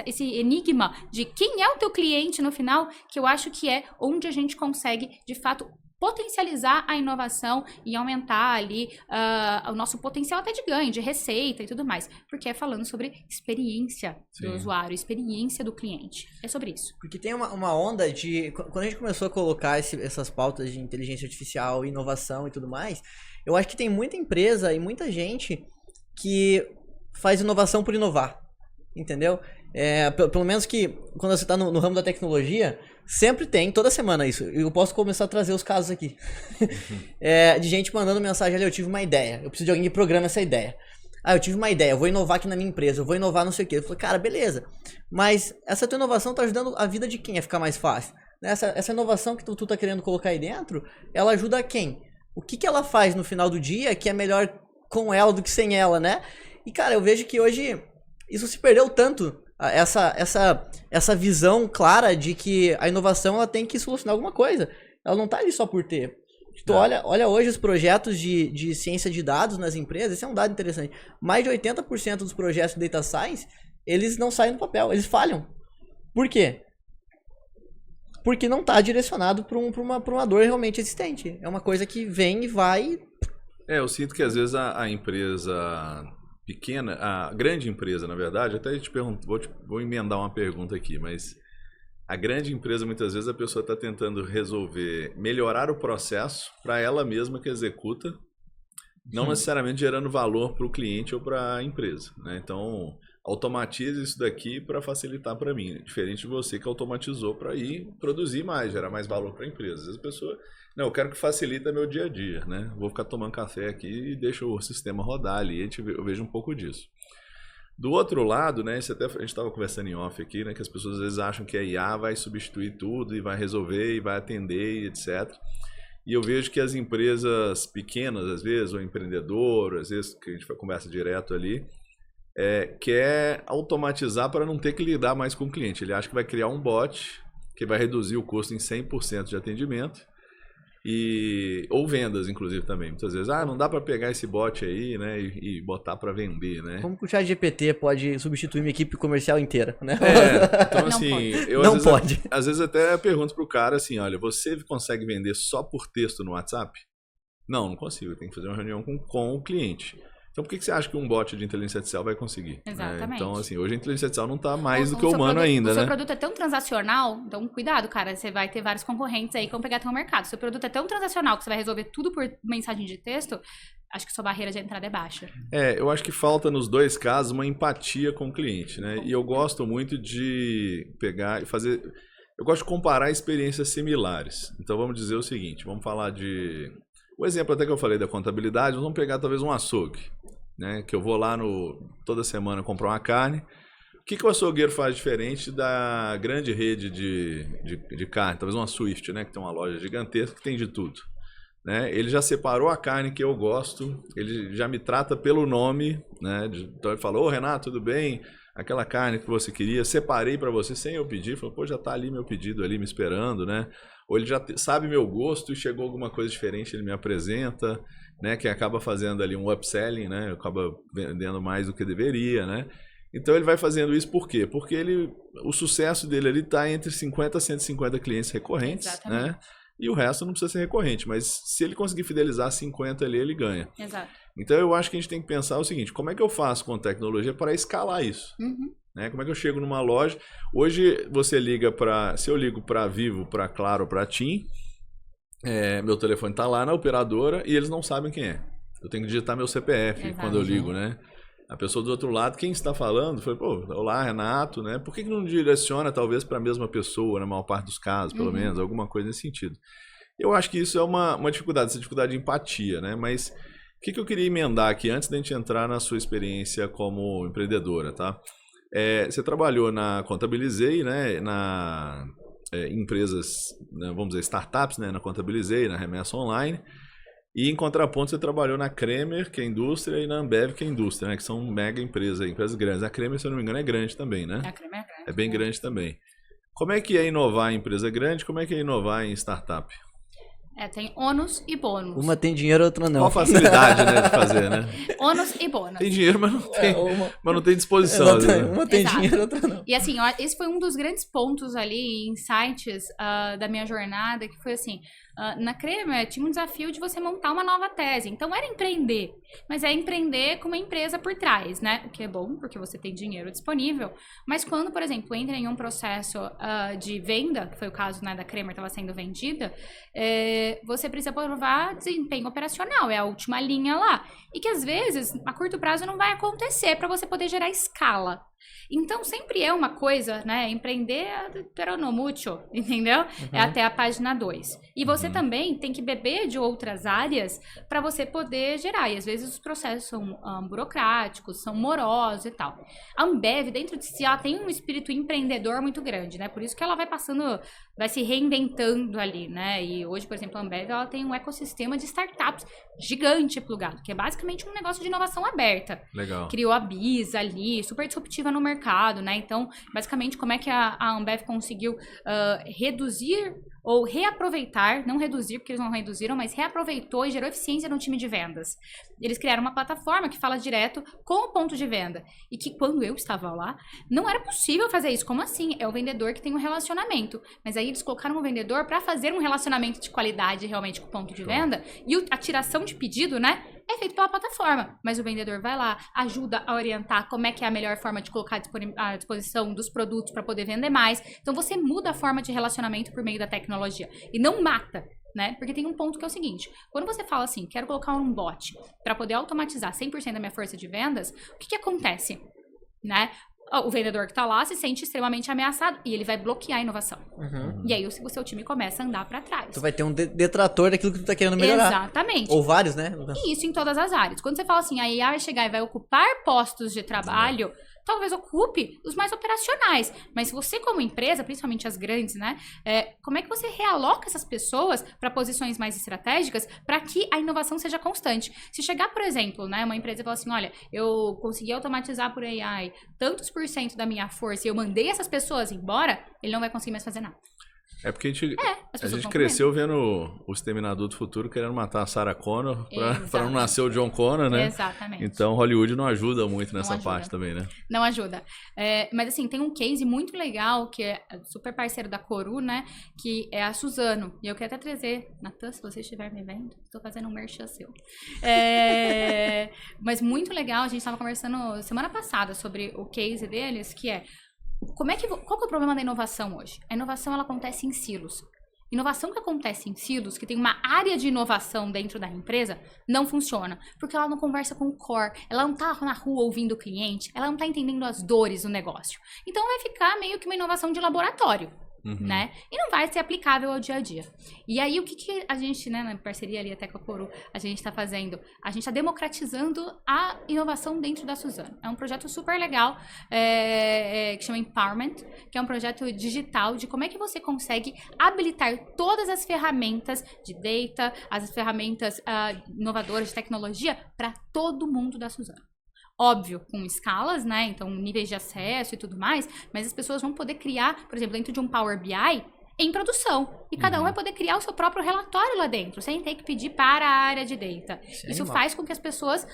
esse enigma de quem é o teu cliente no final, que eu acho que é onde a gente consegue, de fato, potencializar a inovação e aumentar ali o nosso potencial até de ganho, de receita e tudo mais. Porque é falando sobre experiência do usuário, experiência do cliente. É sobre isso. Porque tem uma onda de... Quando a gente começou a colocar essas pautas de inteligência artificial, inovação e tudo mais, eu acho que tem muita empresa e muita gente que faz inovação por inovar. Entendeu? Pelo menos que quando você está no ramo da tecnologia, sempre tem, toda semana isso. Eu posso começar a trazer os casos aqui. De gente mandando mensagem ali, eu tive uma ideia, eu preciso de alguém que programe essa ideia. Eu tive uma ideia, eu vou inovar aqui na minha empresa, eu vou inovar não sei o quê. Eu falei, cara, beleza. Mas essa tua inovação está ajudando a vida de quem a ficar mais fácil? Essa inovação que tu tá querendo colocar aí dentro, ela ajuda a quem? O que ela faz no final do dia que é melhor com ela do que sem ela, né? E, cara, eu vejo que hoje isso se perdeu tanto. Essa visão clara de que a inovação ela tem que solucionar alguma coisa. Ela não tá ali só por ter. Tu olha hoje os projetos de ciência de dados nas empresas, esse é um dado interessante. Mais de 80% dos projetos de data science, eles não saem do papel, eles falham. Por quê? Porque não está direcionado para uma dor realmente existente. É uma coisa que vem e vai. Eu sinto que às vezes a empresa pequena, a grande empresa, na verdade, até te pergunto, vou emendar uma pergunta aqui, mas a grande empresa, muitas vezes, a pessoa está tentando melhorar o processo para ela mesma que executa, não necessariamente gerando valor para o cliente ou para a empresa, né? Então, automatize isso daqui para facilitar para mim, diferente de você que automatizou para ir produzir mais, gerar mais valor para a empresa. Às vezes a pessoa, não, eu quero que facilite meu dia a dia, né? Vou ficar tomando café aqui e deixo o sistema rodar ali, eu vejo um pouco disso. Do outro lado, né, a gente estava conversando em off aqui, né, que as pessoas às vezes acham que a IA vai substituir tudo e vai resolver e vai atender, etc. E eu vejo que as empresas pequenas, às vezes, ou empreendedor, às vezes, que a gente conversa direto ali, quer automatizar para não ter que lidar mais com o cliente. Ele acha que vai criar um bot que vai reduzir o custo em 100% de atendimento. Ou vendas, inclusive, também. Muitas vezes, não dá para pegar esse bot aí, né, e botar para vender, né? Como que o ChatGPT pode substituir uma equipe comercial inteira, né? Então, assim, às vezes até pergunto pro cara assim, olha, você consegue vender só por texto no WhatsApp? Não consigo, eu tenho que fazer uma reunião com o cliente. Então, por que você acha que um bot de inteligência artificial vai conseguir? Exatamente. Então, assim, hoje a inteligência artificial não está mais do que o humano ainda, né? O seu produto é tão transacional, então cuidado, cara, você vai ter vários concorrentes aí que vão pegar teu mercado. Se o produto é tão transacional que você vai resolver tudo por mensagem de texto, acho que sua barreira de entrada é baixa. Eu acho que falta nos dois casos uma empatia com o cliente, né? E eu gosto muito de pegar e fazer... Eu gosto de comparar experiências similares. Então vamos dizer o seguinte, vamos falar de... O exemplo até que eu falei da contabilidade, vamos pegar talvez um açougue, né? Que eu vou lá toda semana comprar uma carne. O que o açougueiro faz diferente da grande rede de carne? Talvez uma Swift, né? Que tem uma loja gigantesca que tem de tudo. Né? Ele já separou a carne que eu gosto, ele já me trata pelo nome, né? Então ele falou, Renato, tudo bem? Aquela carne que você queria, separei para você sem eu pedir. Falou, pô, já tá ali meu pedido ali me esperando, né? Ou ele já sabe meu gosto e chegou alguma coisa diferente, ele me apresenta, né? Que acaba fazendo ali um upselling, né? Acaba vendendo mais do que deveria, né? Então ele vai fazendo isso por quê? Porque o sucesso dele ali está entre 50 a 150 clientes recorrentes, Exatamente. né? E o resto não precisa ser recorrente, mas se ele conseguir fidelizar 50 ali, ele ganha. Exato. Então eu acho que a gente tem que pensar o seguinte, como é que eu faço com tecnologia para escalar isso? Uhum. Né? Como é que eu chego numa loja? Hoje você liga se eu ligo para Vivo, para Claro, para TIM, meu telefone está lá na operadora e eles não sabem quem é. Eu tenho que digitar meu CPF Exato. quando eu ligo, né? A pessoa do outro lado, quem está falando, foi, pô, olá, Renato, né? Por que não direciona, talvez, para a mesma pessoa, na maior parte dos casos, pelo menos, alguma coisa nesse sentido? Eu acho que isso é uma dificuldade, essa dificuldade de empatia, né? Mas o que eu queria emendar aqui, antes da gente entrar na sua experiência como empreendedora, tá? Você trabalhou na Contabilizei, né? Em empresas, né, vamos dizer, startups, né? Na Contabilizei, na Remessa Online. E em contraponto você trabalhou na Cremer, que é indústria, e na Ambev, que é indústria, né? Que são mega empresas grandes. A Cremer, se eu não me engano, é grande também, né? A Cremer é grande. É bem grande também. Como é que é inovar em empresa grande? Como é que é inovar em startup? Tem ônus e bônus. Uma tem dinheiro, outra não. Qual a facilidade, né, de fazer, né? Ônus e bônus. Tem dinheiro, mas não tem disposição. Uma tem, né? uma tem Exato. dinheiro, outra não. E assim, esse foi um dos grandes pontos ali, insights da minha jornada, que foi assim, na Cremer tinha um desafio de você montar uma nova tese. Então era empreender, mas é empreender com uma empresa por trás, né? O que é bom, porque você tem dinheiro disponível. Mas quando, por exemplo, entra em um processo de venda, que foi o caso, né, da Cremer, estava sendo vendida, você precisa provar desempenho operacional, é a última linha lá. E que às vezes, a curto prazo, não vai acontecer para você poder gerar escala. Então, sempre é uma coisa, né? Empreender pero no mucho, entendeu? É até a página 2. E você também tem que beber de outras áreas para você poder gerar. E às vezes os processos são burocráticos, são morosos e tal. A Ambev, dentro de si, ela tem um espírito empreendedor muito grande, né? Por isso que ela vai se reinventando ali, né? E hoje, por exemplo, a Ambev, ela tem um ecossistema de startups gigante plugado, que é basicamente um negócio de inovação aberta. Legal. Criou a Biz ali, super disruptiva no mercado, né? Então, basicamente, como é que a Ambev conseguiu reduzir ou reaproveitar, não reduzir, porque eles não reduziram, mas reaproveitou e gerou eficiência no time de vendas. Eles criaram uma plataforma que fala direto com o ponto de venda. E que quando eu estava lá, não era possível fazer isso. Como assim? É o vendedor que tem um relacionamento. Mas aí eles colocaram um vendedor para fazer um relacionamento de qualidade realmente com o ponto de venda. E a tiração de pedido, né? É feito pela plataforma, mas o vendedor vai lá, ajuda a orientar como é que é a melhor forma de colocar à disposição dos produtos para poder vender mais. Então você muda a forma de relacionamento por meio da tecnologia e não mata, né? Porque tem um ponto que é o seguinte, quando você fala assim, quero colocar um bot para poder automatizar 100% da minha força de vendas, o que acontece, né? O vendedor que está lá se sente extremamente ameaçado e ele vai bloquear a inovação. E aí o seu time começa a andar para trás. Tu vai ter um detrator daquilo que tu tá querendo melhorar. Exatamente. Ou vários, né? E isso em todas as áreas. Quando você fala assim, a IA vai chegar e vai ocupar postos de trabalho, talvez ocupe os mais operacionais. Mas você como empresa, principalmente as grandes, né? Como é que você realoca essas pessoas para posições mais estratégicas para que a inovação seja constante? Se chegar, por exemplo, né, uma empresa e falar assim, olha, eu consegui automatizar por AI tantos por cento da minha força e eu mandei essas pessoas embora, ele não vai conseguir mais fazer nada. É porque a gente vão cresceu vendo o Exterminador do Futuro querendo matar a Sarah Connor para não nascer o John Connor, né? Exatamente. Então Hollywood não ajuda muito nessa ajuda. parte também, né? Não ajuda. Mas assim, tem um case muito legal, que é super parceiro da Coru, né? Que é a Suzano. E eu quero até trazer, Natan, se você estiver me vendo, estou fazendo um merchan seu. Mas muito legal, a gente estava conversando semana passada sobre o case deles, que é qual que é o problema da inovação hoje? A inovação, ela acontece em silos. Inovação que acontece em silos, que tem uma área de inovação dentro da empresa, não funciona. Porque ela não conversa com o core, ela não tá na rua ouvindo o cliente, ela não tá entendendo as dores do negócio. Então vai ficar meio que uma inovação de laboratório. Né? E não vai ser aplicável ao dia a dia. E aí, o que a gente, né, na parceria ali até com a Coru, a gente está fazendo? A gente está democratizando a inovação dentro da Suzano. É um projeto super legal, que chama Empowerment, que é um projeto digital de como é que você consegue habilitar todas as ferramentas de data, as ferramentas inovadoras de tecnologia para todo mundo da Suzano. Óbvio, com escalas, né? Então, níveis de acesso e tudo mais, mas as pessoas vão poder criar, por exemplo, dentro de um Power BI, em produção. E cada um vai poder criar o seu próprio relatório lá dentro, sem ter que pedir para a área de data. Isso faz com que as pessoas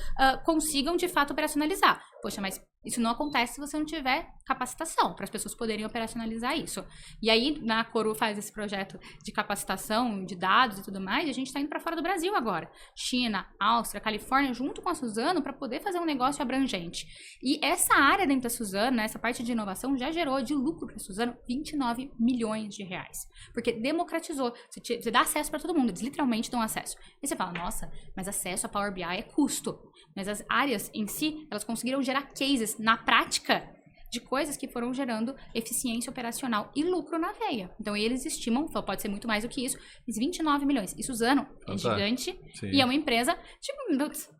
consigam, de fato, operacionalizar. Poxa, mas isso não acontece se você não tiver capacitação, para as pessoas poderem operacionalizar isso. E aí, na Coru faz esse projeto de capacitação, de dados e tudo mais, e a gente está indo para fora do Brasil agora. China, Áustria, Califórnia, junto com a Suzano, para poder fazer um negócio abrangente. E essa área dentro da Suzano, né, essa parte de inovação, já gerou de lucro para a Suzano 29 milhões de reais. Porque democratizou. Você dá acesso para todo mundo, eles literalmente dão acesso. E você fala, nossa, mas acesso a Power BI é custo. Mas as áreas em si, elas conseguiram gerar cases na prática de coisas que foram gerando eficiência operacional e lucro na veia. Então, eles estimam, pode ser muito mais do que isso, mas 29 milhões. E Suzano é gigante. Sim. E é uma empresa de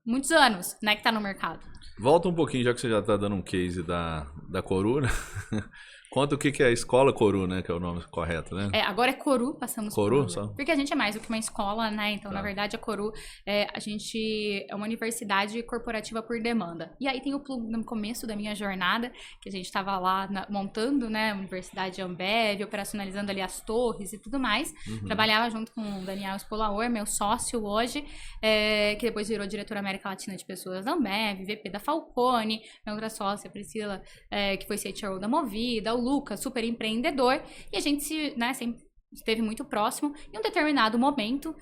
muitos anos, né, que está no mercado. Volta um pouquinho, já que você já está dando um case da Coru, né? Conta o que é a escola Coru, né? Que é o nome correto, né? Agora é Coru, passamos Coru, por... só? Porque a gente é mais do que uma escola, né? Então, na verdade, a Coru, a gente é uma universidade corporativa por demanda. E aí tem no começo da minha jornada, que a gente estava lá montando, né? A Universidade Ambev, operacionalizando ali as torres e tudo mais. Trabalhava junto com o Daniel Spolaor, meu sócio hoje, que depois virou diretora América Latina de Pessoas da Ambev, VP da Falcone, minha outra sócia, a Priscila, que foi CHRO da Movida, o Lucas, super empreendedor, e a gente sempre esteve muito próximo. Em um determinado momento,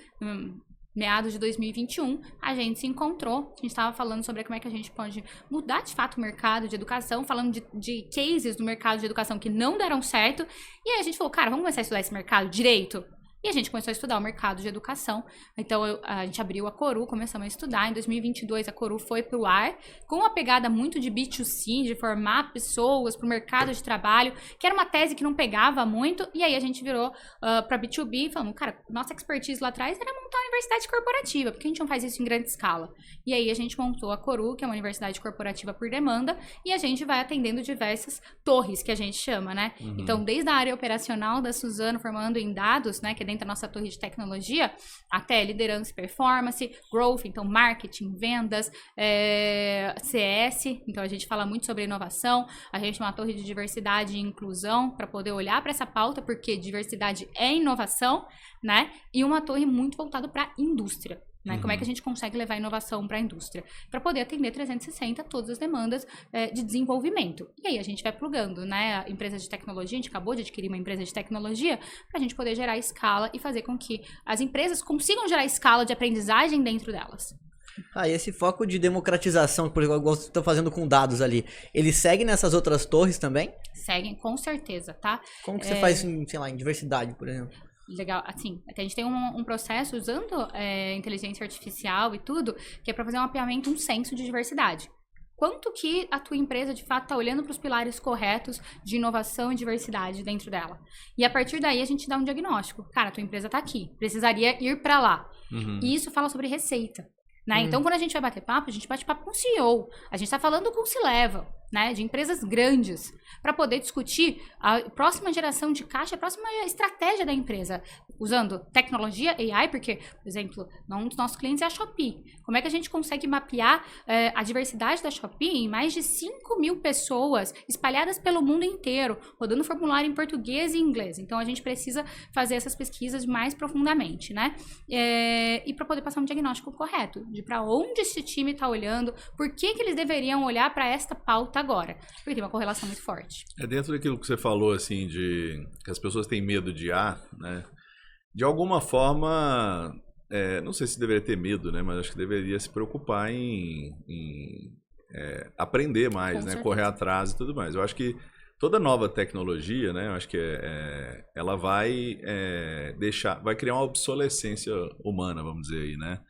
meados de 2021, a gente se encontrou, a gente estava falando sobre como é que a gente pode mudar de fato o mercado de educação, falando de cases do mercado de educação que não deram certo, e aí a gente falou, cara, vamos começar a estudar esse mercado direito? E a gente começou a estudar o mercado de educação. Então, a gente abriu a Coru, começamos a estudar. Em 2022, a Coru foi para o ar, com uma pegada muito de B2C, de formar pessoas para o mercado de trabalho, que era uma tese que não pegava muito. E aí, a gente virou para B2B, falando, cara, nossa expertise lá atrás era montar uma universidade corporativa. Por que a gente não faz isso em grande escala? E aí, a gente montou a Coru, que é uma universidade corporativa por demanda, e a gente vai atendendo diversas torres, que a gente chama, né? Então, desde a área operacional da Suzano, formando em dados, né, que é dentro da nossa torre de tecnologia, até liderança e performance, growth, então marketing, vendas, CS, então a gente fala muito sobre inovação, a gente tem uma torre de diversidade e inclusão para poder olhar para essa pauta, porque diversidade é inovação, né? E uma torre muito voltada para indústria. Né? Como é que a gente consegue levar inovação para a indústria? Para poder atender 360 todas as demandas de desenvolvimento. E aí a gente vai plugando, né? Empresas de tecnologia, a gente acabou de adquirir uma empresa de tecnologia para a gente poder gerar escala e fazer com que as empresas consigam gerar escala de aprendizagem dentro delas. E esse foco de democratização, por exemplo, igual você está fazendo com dados ali, ele segue nessas outras torres também? Seguem, com certeza, tá? Como que você faz, sei lá, em diversidade, por exemplo? Legal, assim, a gente tem um processo usando inteligência artificial e tudo, que é para fazer um mapeamento, um censo de diversidade. Quanto que a tua empresa, de fato, está olhando para os pilares corretos de inovação e diversidade dentro dela? E a partir daí, a gente dá um diagnóstico. Cara, a tua empresa está aqui, precisaria ir para lá. E isso fala sobre receita. Né? Então, quando a gente vai bater papo, a gente bate papo com o CEO. A gente está falando com o C-Level, né? De empresas grandes, para poder discutir a próxima geração de caixa, a próxima estratégia da empresa, usando tecnologia, AI, porque, por exemplo, um dos nossos clientes é a Shopee. Como é que a gente consegue mapear a diversidade da Shopee em mais de 5 mil pessoas espalhadas pelo mundo inteiro, rodando formulário em português e inglês? Então, a gente precisa fazer essas pesquisas mais profundamente, né? E para poder passar um diagnóstico correto, de para onde esse time está olhando, por que eles deveriam olhar para esta pauta agora, porque tem uma correlação muito forte. Dentro daquilo que você falou, assim, de que as pessoas têm medo de IA, né? De alguma forma, não sei se deveria ter medo, né? Mas acho que deveria se preocupar em aprender mais, né? Correr atrás e tudo mais. Eu acho que toda nova tecnologia, né, eu acho que ela vai vai criar uma obsolescência humana, vamos dizer aí, né?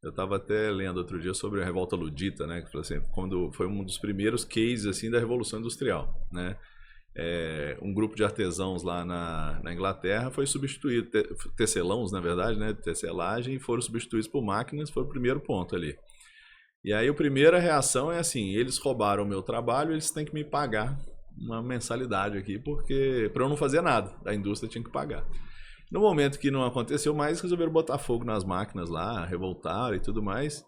Eu estava até lendo outro dia sobre a Revolta Ludita, né, que falou assim, quando foi um dos primeiros cases assim da Revolução Industrial, né? Um grupo de artesãos lá na Inglaterra foi substituído, tecelãos, na verdade, né, tecelagem, foram substituídos por máquinas, foi o primeiro ponto ali. E aí a primeira reação é assim, eles roubaram o meu trabalho, eles têm que me pagar uma mensalidade aqui, porque para eu não fazer nada, a indústria tinha que pagar. No momento que não aconteceu mais, resolveram botar fogo nas máquinas lá, revoltaram e tudo mais.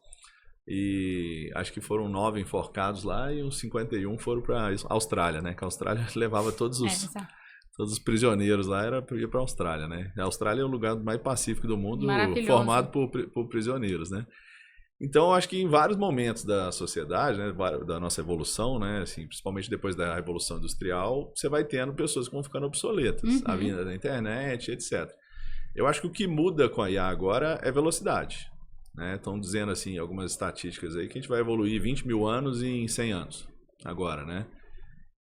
E acho que foram 9 enforcados lá e uns 51 foram para a Austrália, né? Que a Austrália levava todos os prisioneiros lá, ia para a Austrália, né? A Austrália é o lugar mais pacífico do mundo, formado por prisioneiros, né? Então, eu acho que em vários momentos da sociedade, né, da nossa evolução, né, assim, principalmente depois da Revolução Industrial, você vai tendo pessoas que vão ficando obsoletas, a vinda da internet, etc. Eu acho que o que muda com a IA agora é velocidade. Estão dizendo assim, algumas estatísticas aí, que a gente vai evoluir 20 mil anos em 100 anos, agora, né?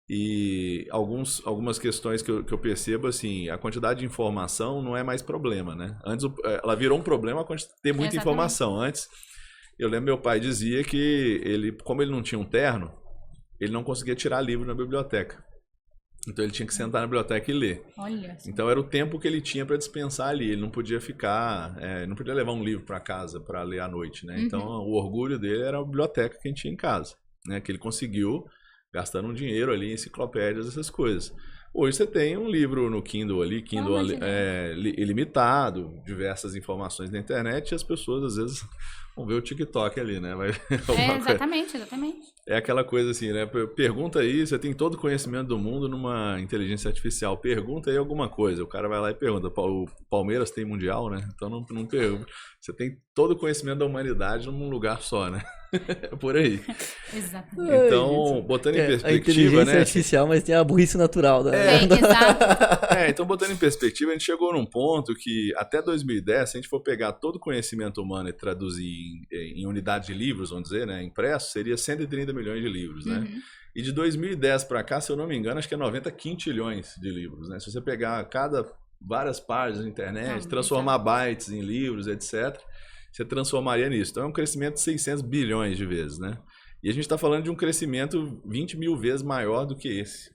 E algumas questões que eu percebo, assim, a quantidade de informação não é mais problema, né? Antes ela virou um problema ter muita informação. Antes, eu lembro meu pai dizia que como ele não tinha um terno, ele não conseguia tirar livro na biblioteca. Então ele tinha que sentar na biblioteca e ler. Olha. Então era o tempo que ele tinha para dispensar ali. Ele não podia ficar, não podia levar um livro para casa para ler à noite, né? Então o orgulho dele era a biblioteca que a gente tinha em casa, né? Que ele conseguiu gastando um dinheiro ali em enciclopédias, essas coisas. Hoje você tem um livro no Kindle ali, Kindle ilimitado, diversas informações na internet, e as pessoas às vezes vão ver o TikTok ali, né? Exatamente. É aquela coisa assim, né? Pergunta aí, você tem todo o conhecimento do mundo numa inteligência artificial, pergunta aí alguma coisa. O cara vai lá e pergunta, o Palmeiras tem mundial, né? Então não pergunta. Você tem todo o conhecimento da humanidade num lugar só, né? É por aí. Exatamente. Então, botando em perspectiva, a inteligência né? artificial, mas tem a burrice natural. Né? Exato. Então, botando em perspectiva, a gente chegou num ponto que até 2010, se a gente for pegar todo o conhecimento humano e traduzir em unidade de livros, vamos dizer, né, impresso, seria 130 milhões de livros, né? E de 2010 para cá, se eu não me engano, acho que é 90 quintilhões de livros, né? Se você pegar várias páginas na internet, transformar bytes em livros, etc., você transformaria nisso. Então é um crescimento de 600 bilhões de vezes, né? E a gente está falando de um crescimento 20 mil vezes maior do que esse.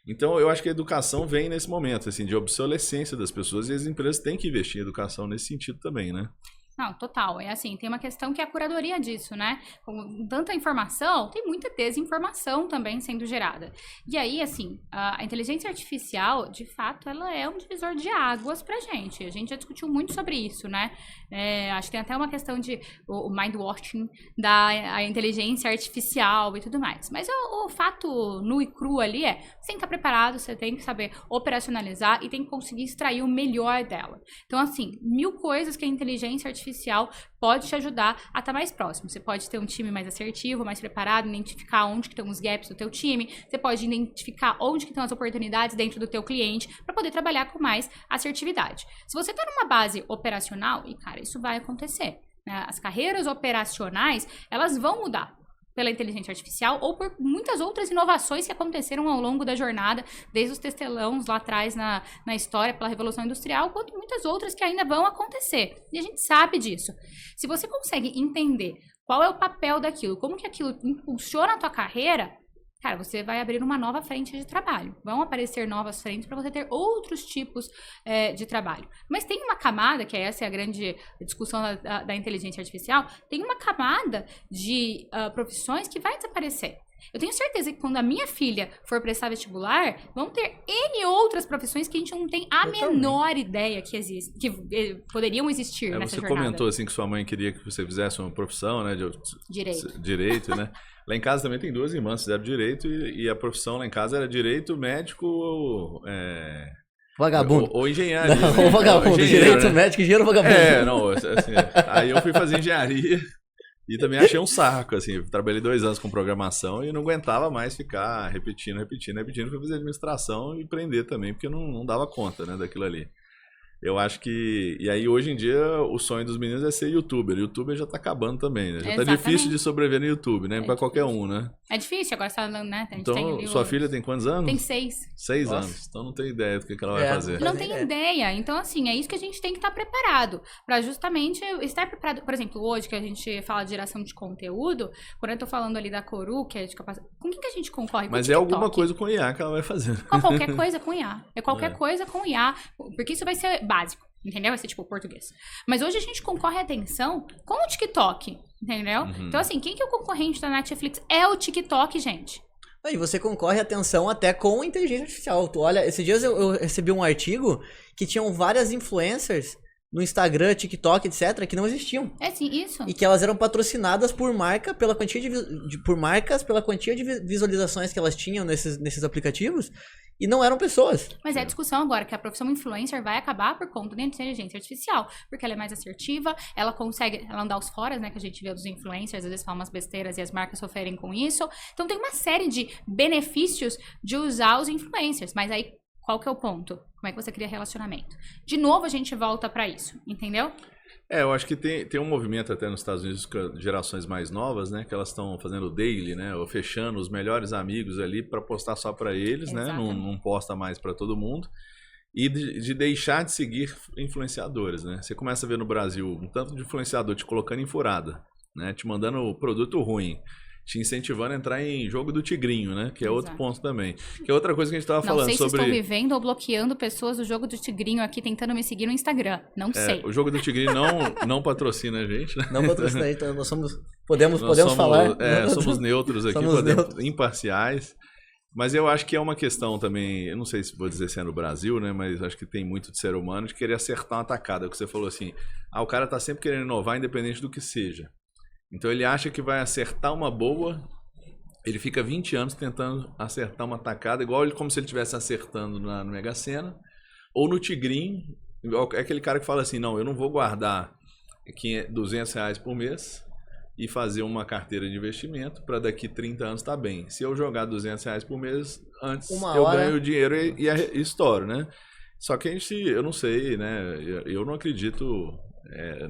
Então eu acho que a educação vem nesse momento, assim, de obsolescência das pessoas, e as empresas têm que investir em educação nesse sentido também, né? Não, total. É assim, tem uma questão que é a curadoria disso, né? Com tanta informação, tem muita desinformação também sendo gerada. E aí, assim, a inteligência artificial, de fato, ela é um divisor de águas pra gente. A gente já discutiu muito sobre isso, né? Acho que tem até uma questão de o mind-washing da inteligência artificial e tudo mais. Mas o fato nu e cru ali você tem que estar preparado, você tem que saber operacionalizar e tem que conseguir extrair o melhor dela. Então, assim, 1000 coisas que a inteligência artificial pode te ajudar a estar mais próximo. Você pode ter um time mais assertivo, mais preparado, identificar onde que estão os gaps do teu time, você pode identificar onde que estão as oportunidades dentro do teu cliente para poder trabalhar com mais assertividade. Se você está numa base operacional, e cara, isso vai acontecer, né? As carreiras operacionais, elas vão mudar pela inteligência artificial ou por muitas outras inovações que aconteceram ao longo da jornada, desde os tecelãos lá atrás na história, pela Revolução Industrial, quanto muitas outras que ainda vão acontecer. E a gente sabe disso. Se você consegue entender qual é o papel daquilo, como que aquilo impulsiona a tua carreira, cara, você vai abrir uma nova frente de trabalho. Vão aparecer novas frentes para você ter outros tipos de trabalho. Mas tem uma camada, que essa é a grande discussão da inteligência artificial, tem uma camada de profissões que vai desaparecer. Eu tenho certeza que quando a minha filha for prestar vestibular, vão ter N outras profissões que a gente não tem a menor ideia que poderiam existir nessa jornada. Você comentou assim que sua mãe queria que você fizesse uma profissão, né? Direito, né? Lá em casa também tem 2 irmãs que fizeram direito e a profissão lá em casa era direito, médico, vagabundo. Ou engenharia. Não, ou vagabundo. Direito, né? Médico, engenheiro, vagabundo. Aí eu fui fazer engenharia e também achei um saco, assim. Trabalhei 2 anos com programação e não aguentava mais ficar repetindo. Fui fazer administração e aprender também, porque eu não dava conta, né, daquilo ali. Eu acho que... E aí, hoje em dia, o sonho dos meninos é ser youtuber. O youtuber já tá acabando também, né? Já tá difícil de sobreviver no YouTube, né? Pra qualquer um, né? É difícil, agora você tá falando, né? A gente tem Então, ali sua filha tem quantos anos? Tem 6. 6 Nossa. anos. Então não tem ideia do que ela vai fazer. Não tem ideia. Então, assim, é isso que a gente tem que estar preparado. Pra justamente estar preparado. Por exemplo, hoje que a gente fala de geração de conteúdo, quando eu tô falando ali da Coru, que é de capacidade. Com quem que a gente concorre? Mas com o é TikTok. alguma coisa com IA que ela vai fazer. Com qualquer coisa com IA. É qualquer coisa com IA. Porque isso vai ser básico. Entendeu? Vai ser tipo português. Mas hoje a gente concorre a atenção com o TikTok. Entendeu? Então, assim, quem que é o concorrente da Netflix? É o TikTok, gente. E você concorre a atenção até com inteligência artificial. Tu olha, esses dias eu recebi um artigo que tinham várias influencers no Instagram, TikTok, etc., que não existiam. É sim, isso. E que elas eram patrocinadas por marca, pela quantia por marcas, pela quantia de visualizações que elas tinham nesses aplicativos. E não eram pessoas. Mas é a discussão agora que a profissão influencer vai acabar por conta da inteligência artificial. Porque ela é mais assertiva, ela consegue ela andar os foras, né? Que a gente vê dos influencers, às vezes falam umas besteiras e as marcas sofrerem com isso. Então tem uma série de benefícios de usar os influencers. Mas aí, qual que é o ponto? Como é que você cria relacionamento? De novo, a gente volta pra isso, entendeu? Eu acho que tem um movimento até nos Estados Unidos com gerações mais novas, né? Que elas estão fazendo daily, né? Ou fechando os melhores amigos ali para postar só para eles, né? Não posta mais para todo mundo. E de deixar de seguir influenciadores, né? Você começa a ver no Brasil um tanto de influenciador te colocando em furada, né? Te mandando produto ruim. Te incentivando a entrar em jogo do tigrinho, né? Que é outro ponto também. Que é outra coisa que a gente tava falando sobre... Não sei se estou vivendo ou bloqueando pessoas do jogo do tigrinho aqui tentando me seguir no Instagram. Não sei. O jogo do tigrinho não patrocina a gente, né? Não patrocina, então nós somos... Podemos falar. Somos neutros aqui, somos neutros. imparciais. Mas eu acho que é uma questão também, eu não sei se vou dizer se é no Brasil, né? Mas acho que tem muito de ser humano de querer acertar uma tacada. Que você falou assim, o cara tá sempre querendo inovar independente do que seja. Então ele acha que vai acertar uma boa, ele fica 20 anos tentando acertar uma tacada, igual como se ele estivesse acertando no Mega Sena, ou no Tigrinho, é aquele cara que fala assim, não, eu não vou guardar R$200 por mês e fazer uma carteira de investimento para daqui 30 anos estar bem. Se eu jogar R$200 por mês, antes ganho o dinheiro e estouro, né? Só que eu não sei, né? Eu não acredito...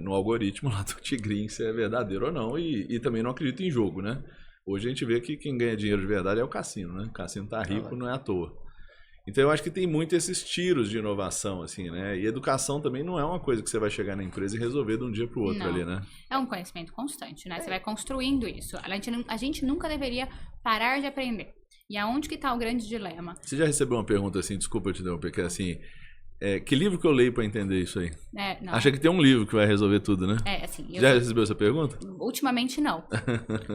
no algoritmo lá do Tigrinho se é verdadeiro ou não, e também não acredito em jogo, né? Hoje a gente vê que quem ganha dinheiro de verdade é o cassino, né? O cassino tá rico, não é à toa. Então eu acho que tem muito esses tiros de inovação, assim, né? E educação também não é uma coisa que você vai chegar na empresa e resolver de um dia pro outro ali, né? É um conhecimento constante, né? Você vai construindo isso. A gente nunca deveria parar de aprender. E aonde que tá o grande dilema? Você já recebeu uma pergunta assim, desculpa eu te interromper, que é assim... que livro que eu leio pra entender isso aí? Não. Acha que tem um livro que vai resolver tudo, né? Assim... Já recebeu essa pergunta? Ultimamente, não.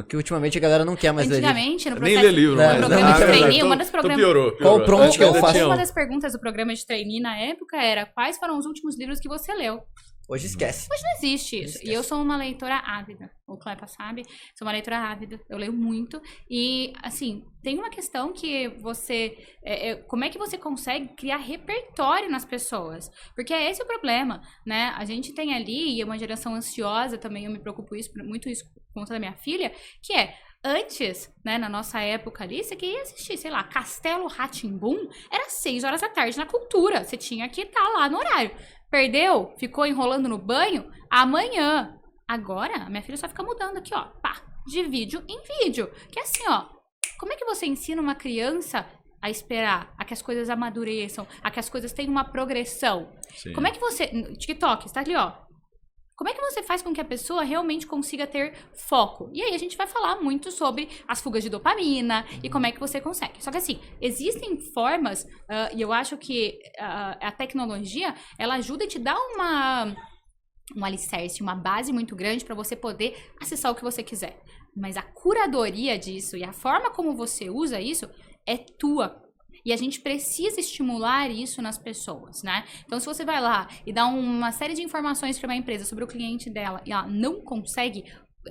Que ultimamente a galera não quer mais ler livro. Antigamente, no Nem lê livro, no programa de trainee, uma das programas... Piorou. Qual o prompt que eu faço? Uma das perguntas do programa de trainee na época era: quais foram os últimos livros que você leu? Hoje esquece. Hoje não existe isso. E eu sou uma leitora ávida. O Clepa sabe. Sou uma leitora ávida. Eu leio muito. E, assim, tem uma questão que você... como é que você consegue criar repertório nas pessoas? Porque é esse o problema, né? A gente tem ali, e é uma geração ansiosa também, eu me preocupo muito isso por conta da minha filha, que antes, né, na nossa época ali, você queria assistir, sei lá, Castelo Rá-Tim-Bum, era 6 horas da tarde na Cultura. Você tinha que estar lá no horário. Perdeu? Ficou enrolando no banho? Amanhã. Agora, a minha filha só fica mudando aqui, ó. Pá, de vídeo em vídeo. Que é assim, ó. Como é que você ensina uma criança a esperar, a que as coisas amadureçam, a que as coisas tenham uma progressão? Sim. Como é que você... TikTok, está ali, ó. Como é que você faz com que a pessoa realmente consiga ter foco? E aí a gente vai falar muito sobre as fugas de dopamina e como é que você consegue. Só que assim, existem formas, e eu acho que a tecnologia, ela ajuda a te dar um alicerce, uma base muito grande para você poder acessar o que você quiser. Mas a curadoria disso e a forma como você usa isso é tua. E a gente precisa estimular isso nas pessoas, né? Então, se você vai lá e dá uma série de informações para uma empresa sobre o cliente dela e ela não consegue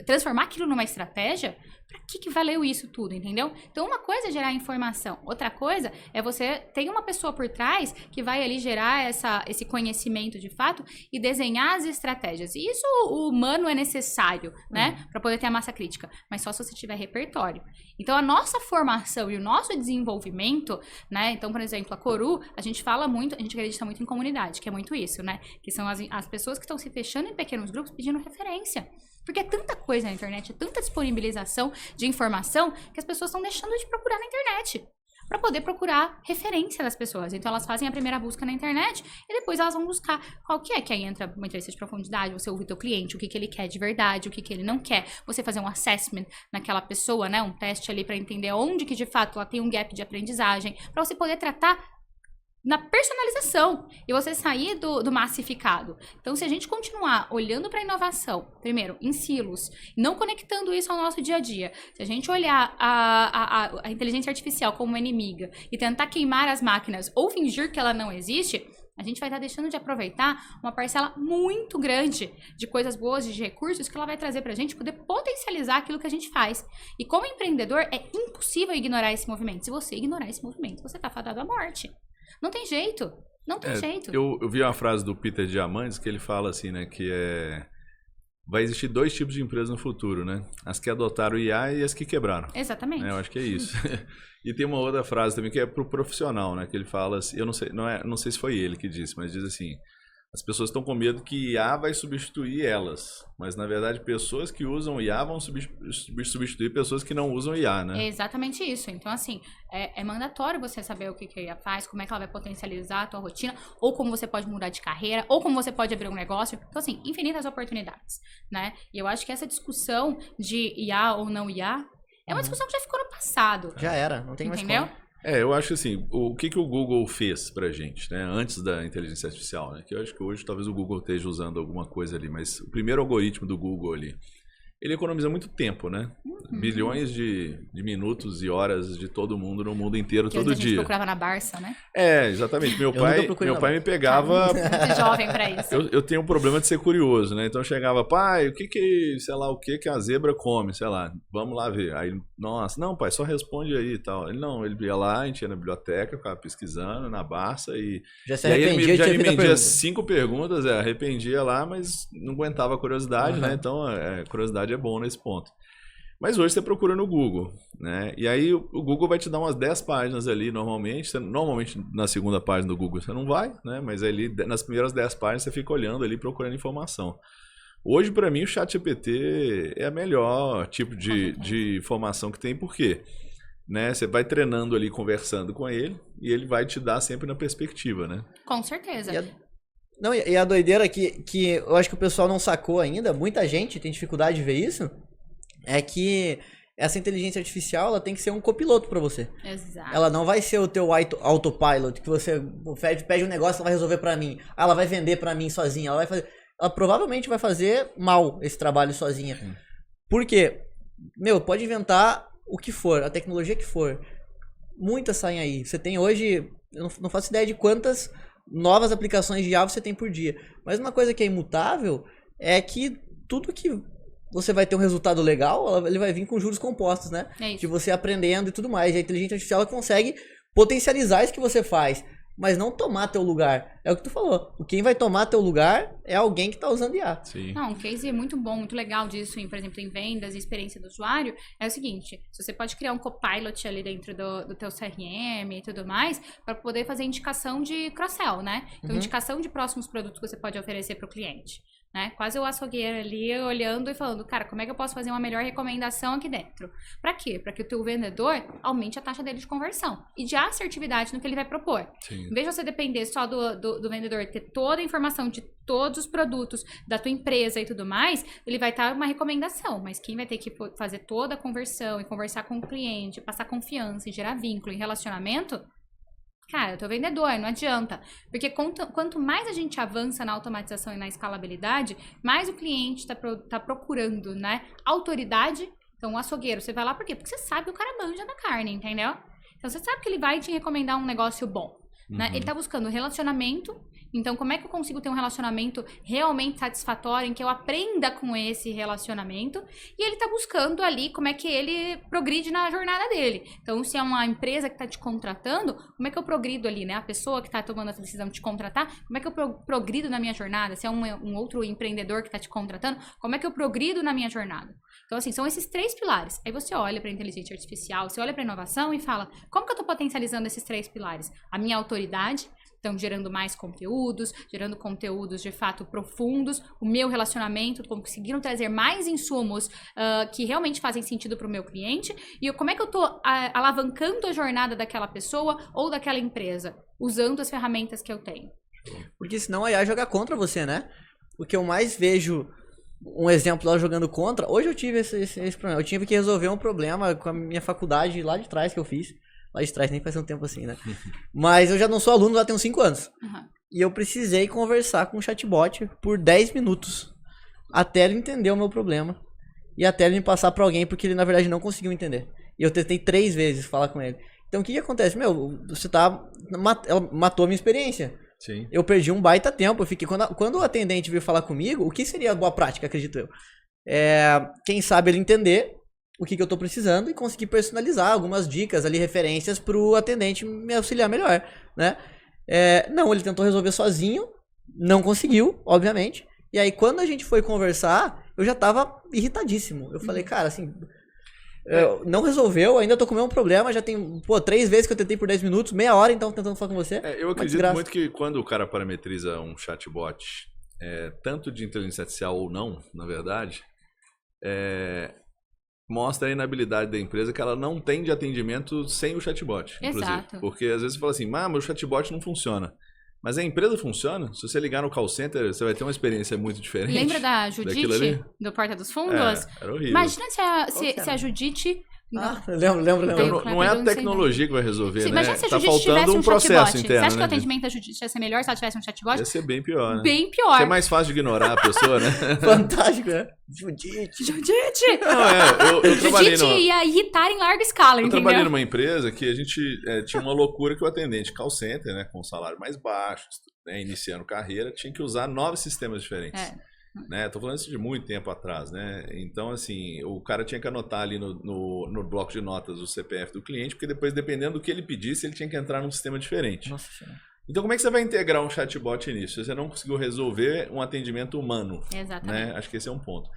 transformar aquilo numa estratégia, pra que valeu isso tudo, entendeu? Então, uma coisa é gerar informação, outra coisa é você ter uma pessoa por trás que vai ali gerar esse conhecimento de fato e desenhar as estratégias. E isso o humano é necessário, né? Pra poder ter a massa crítica, mas só se você tiver repertório. Então, a nossa formação e o nosso desenvolvimento, né? Então, por exemplo, a Coru, a gente fala muito, a gente acredita muito em comunidade, que é muito isso, né? Que são as pessoas que estão se fechando em pequenos grupos pedindo referência. Porque é tanta coisa na internet, é tanta disponibilização de informação que as pessoas estão deixando de procurar na internet para poder procurar referência das pessoas. Então, elas fazem a primeira busca na internet e depois elas vão buscar qual que é. Que aí entra uma entrevista de profundidade, você ouvir o teu cliente, o que ele quer de verdade, o que ele não quer. Você fazer um assessment naquela pessoa, né? Um teste ali para entender onde que, de fato, ela tem um gap de aprendizagem, para você poder tratar na personalização e você sair do massificado. Então, se a gente continuar olhando para a inovação, primeiro, em silos, não conectando isso ao nosso dia a dia, se a gente olhar a inteligência artificial como uma inimiga e tentar queimar as máquinas ou fingir que ela não existe, a gente vai estar deixando de aproveitar uma parcela muito grande de coisas boas, de recursos que ela vai trazer para a gente poder potencializar aquilo que a gente faz. E como empreendedor, é impossível ignorar esse movimento. Se você ignorar esse movimento, você está fadado à morte. Não tem jeito. Não tem jeito. Eu vi uma frase do Peter Diamandis que ele fala assim, né? Que vai existir 2 tipos de empresas no futuro, né? As que adotaram o IA e as que quebraram. Exatamente. Eu acho que é isso. E tem uma outra frase também que é pro profissional, né? Que ele fala assim, eu não sei se foi ele que disse, mas diz assim: as pessoas estão com medo que IA vai substituir elas, mas na verdade pessoas que usam IA vão substituir pessoas que não usam IA, né? É exatamente isso. Então, assim, é mandatório você saber o que a IA faz, como é que ela vai potencializar a tua rotina, ou como você pode mudar de carreira, ou como você pode abrir um negócio. Então, assim, infinitas oportunidades, né? E eu acho que essa discussão de IA ou não IA é uma discussão que já ficou no passado. Já era, não tem mais como. Entendeu? Eu acho assim, o que o Google fez pra gente, né, antes da inteligência artificial, né, que eu acho que hoje talvez o Google esteja usando alguma coisa ali, mas o primeiro algoritmo do Google ali, ele economiza muito tempo, né? Bilhões de minutos e horas de todo mundo no mundo inteiro, todo dia. A gente procurava na Barça, né? Exatamente. Meu pai me pegava... Muito jovem pra isso. Eu tenho um problema de ser curioso, né? Então eu chegava, pai, o que sei lá, o que a zebra come, sei lá, vamos lá ver. Aí, nossa, não, pai, só responde aí e tal. Ele ia lá, a gente ia na biblioteca, ficava pesquisando na Barça e... Já se arrependia, já emendia 5 perguntas, arrependia lá, mas não aguentava a curiosidade, né? Então, a curiosidade é bom nesse ponto. Mas hoje você procura no Google, né? E aí o Google vai te dar umas 10 páginas ali normalmente. Normalmente na segunda página do Google você não vai, né? Mas ali nas primeiras 10 páginas você fica olhando ali, procurando informação. Hoje, para mim, o ChatGPT é a melhor tipo de informação que tem, por quê? Né? Você vai treinando ali, conversando com ele, e ele vai te dar sempre na perspectiva, né? Com certeza. E a doideira que eu acho que o pessoal não sacou ainda, muita gente tem dificuldade de ver isso, é que essa inteligência artificial ela tem que ser um copiloto para você. Exato. Ela não vai ser o teu autopilot, que você pede um negócio, ela vai resolver para mim. Ela vai vender para mim sozinha. Ela provavelmente vai fazer mal esse trabalho sozinha. Por quê? Pode inventar o que for, a tecnologia que for. Muitas saem aí. Você tem hoje, eu não faço ideia de quantas novas aplicações de IA você tem por dia. Mas uma coisa que é imutável é que tudo que você vai ter um resultado legal, ele vai vir com juros compostos, né? É isso. De você aprendendo e tudo mais. E a inteligência artificial ela consegue potencializar isso que você faz, mas não tomar teu lugar. É o que tu falou. Quem vai tomar teu lugar é alguém que está usando IA. Sim. Não, um case muito bom, muito legal disso, por exemplo, em vendas e experiência do usuário, é o seguinte: você pode criar um copilot ali dentro do teu CRM e tudo mais, para poder fazer indicação de cross-sell, né? Então, indicação de próximos produtos que você pode oferecer para o cliente. Né? Quase o açougueiro ali olhando e falando, cara, como é que eu posso fazer uma melhor recomendação aqui dentro? Para quê? Para que o teu vendedor aumente a taxa dele de conversão e de assertividade no que ele vai propor. Sim. Em vez de você depender só do vendedor ter toda a informação de todos os produtos da tua empresa e tudo mais, ele vai estar uma recomendação, mas quem vai ter que fazer toda a conversão e conversar com o cliente, passar confiança e gerar vínculo e relacionamento, cara, eu tô vendedor, não adianta. Porque quanto mais a gente avança na automatização e na escalabilidade, mais o cliente tá procurando, né, autoridade. Então, o açougueiro, você vai lá por quê? Porque você sabe que o cara manja da carne, entendeu? Então, você sabe que ele vai te recomendar um negócio bom. Né? Ele tá buscando relacionamento. Então, como é que eu consigo ter um relacionamento realmente satisfatório, em que eu aprenda com esse relacionamento? E ele tá buscando ali como é que ele progride na jornada dele. Então, se é uma empresa que tá te contratando, como é que eu progrido ali, né? A pessoa que tá tomando essa decisão de te contratar, como é que eu progrido na minha jornada? Se é um outro empreendedor que tá te contratando, como é que eu progrido na minha jornada? Então, assim, são esses 3 pilares. Aí você olha para a inteligência artificial, você olha para a inovação e fala, como que eu tô potencializando esses 3 pilares? A minha autoridade, Então, gerando mais conteúdos, gerando conteúdos de fato profundos, o meu relacionamento, conseguindo trazer mais insumos que realmente fazem sentido para o meu cliente, e como é que eu estou alavancando a jornada daquela pessoa ou daquela empresa, usando as ferramentas que eu tenho. Porque senão a IA joga contra você, né? O que eu mais vejo, um exemplo lá jogando contra, hoje eu tive esse problema, eu tive que resolver um problema com a minha faculdade lá de trás que eu fiz, lá de trás nem faz um tempo assim, né? Mas eu já não sou aluno, lá tem uns 5 anos. E eu precisei conversar com o chatbot por 10 minutos, até ele entender o meu problema, e até ele me passar pra alguém, porque ele na verdade não conseguiu entender. E eu tentei 3 vezes falar com ele. Então o que acontece? Ela matou a minha experiência. Sim. Eu perdi um baita tempo. Eu fiquei, quando o atendente veio falar comigo, o que seria a boa prática, acredito eu? Quem sabe ele entender o que eu tô precisando e conseguir personalizar algumas dicas ali, referências pro atendente me auxiliar melhor, né? Não, ele tentou resolver sozinho, não conseguiu, obviamente. E aí quando a gente foi conversar, eu já tava irritadíssimo. Eu falei, cara, assim... não resolveu, ainda tô com o mesmo problema, já tem 3 vezes que eu tentei por 10 minutos, meia hora então tentando falar com você. Eu acredito muito que quando o cara parametriza um chatbot, tanto de inteligência artificial ou não, na verdade, mostra a inabilidade da empresa que ela não tem de atendimento sem o chatbot, inclusive. Exato. Porque às vezes você fala assim, meu chatbot não funciona. Mas a empresa funciona. Se você ligar no call center, você vai ter uma experiência muito diferente. Lembra da Judite, do Porta dos Fundos? Era horrível. Imagina se a Judite... Lembro. Não é a tecnologia que vai resolver, né? Imagina se a Tá Judite tivesse faltando um processo chatbot. interno. Você acha que o né? atendimento da Judite ia ser melhor se ela tivesse um chatbot? Ia ser bem pior, né? Bem pior. Que é mais fácil de ignorar a pessoa, né? Fantástico, né? Judite! Não, eu trabalhei Judite ia irritar em larga escala, entendeu? Eu trabalhei numa empresa que a gente tinha uma loucura que o atendente call center, né, com um salário mais baixo, né, iniciando carreira, tinha que usar 9 sistemas diferentes. Né? Tô falando isso de muito tempo atrás, né? Então, assim, o cara tinha que anotar ali no bloco de notas o CPF do cliente, porque depois, dependendo do que ele pedisse, ele tinha que entrar num sistema diferente. Nossa Senhora. Então, como é que você vai integrar um chatbot nisso? Se você não conseguiu resolver um atendimento humano. Exatamente. Né? Acho que esse é um ponto.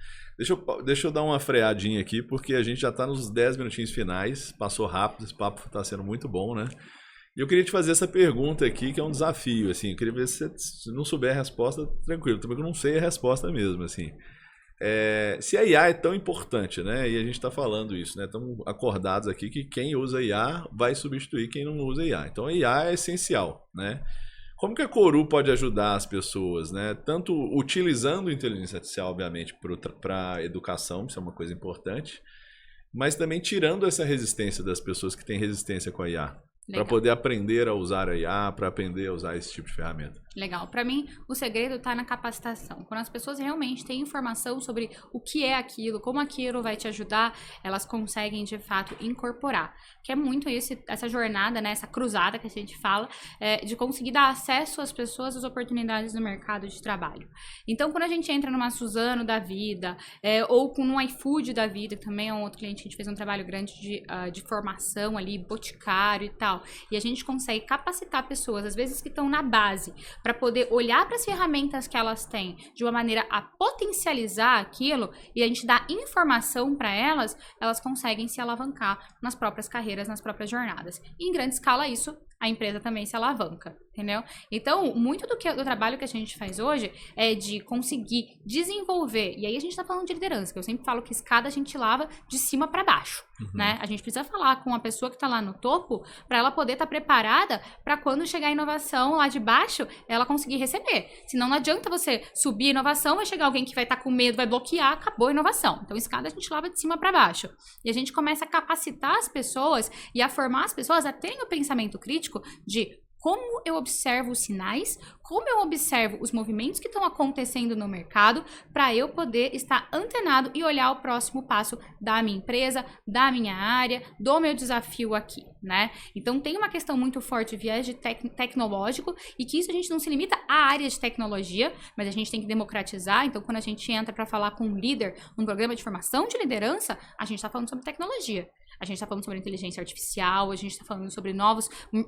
Deixa eu dar uma freadinha aqui, porque a gente já está nos 10 minutinhos finais. Passou rápido, esse papo está sendo muito bom, né? E eu queria te fazer essa pergunta aqui, que é um desafio, assim. Eu queria ver se você não souber a resposta, tranquilo. Também que eu não sei a resposta mesmo, assim. Se a IA é tão importante, né? E a gente está falando isso, né? Estamos acordados aqui que quem usa IA vai substituir quem não usa IA. Então a IA é essencial, né? Como que a Coru pode ajudar as pessoas, né? Tanto utilizando inteligência artificial, obviamente, para a educação, isso é uma coisa importante, mas também tirando essa resistência das pessoas que têm resistência com a IA. Para poder aprender a usar a IA, para aprender a usar esse tipo de ferramenta. Legal. Para mim, o segredo está na capacitação. Quando as pessoas realmente têm informação sobre o que é aquilo, como aquilo vai te ajudar, elas conseguem, de fato, incorporar. Que é muito isso, essa jornada, né, essa cruzada que a gente fala, de conseguir dar acesso às pessoas às oportunidades no mercado de trabalho. Então, quando a gente entra numa Suzano da vida, ou com um iFood da vida, que também é um outro cliente que a gente fez um trabalho grande de formação ali, boticário e tal, e a gente consegue capacitar pessoas, às vezes que estão na base, para poder olhar para as ferramentas que elas têm de uma maneira a potencializar aquilo, e a gente dá informação para elas, elas conseguem se alavancar nas próprias carreiras, nas próprias jornadas. E em grande escala isso, a empresa também se alavanca, entendeu? Então, muito do trabalho que a gente faz hoje é de conseguir desenvolver, e aí a gente tá falando de liderança, que eu sempre falo que escada a gente lava de cima para baixo, né? A gente precisa falar com a pessoa que tá lá no topo, para ela poder estar preparada para quando chegar a inovação lá de baixo, ela conseguir receber. Senão não adianta você subir a inovação, vai chegar alguém que vai estar com medo, vai bloquear, acabou a inovação. Então, escada a gente lava de cima para baixo. E a gente começa a capacitar as pessoas e a formar as pessoas a terem o pensamento crítico de como eu observo os sinais, como eu observo os movimentos que estão acontecendo no mercado, para eu poder estar antenado e olhar o próximo passo da minha empresa, da minha área, do meu desafio aqui, né? Então tem uma questão muito forte de viés de tecnológico, e que isso a gente não se limita à área de tecnologia, mas a gente tem que democratizar. Então quando a gente entra para falar com um líder num programa de formação de liderança, a gente está falando sobre tecnologia. A gente está falando sobre inteligência artificial, a gente está falando sobre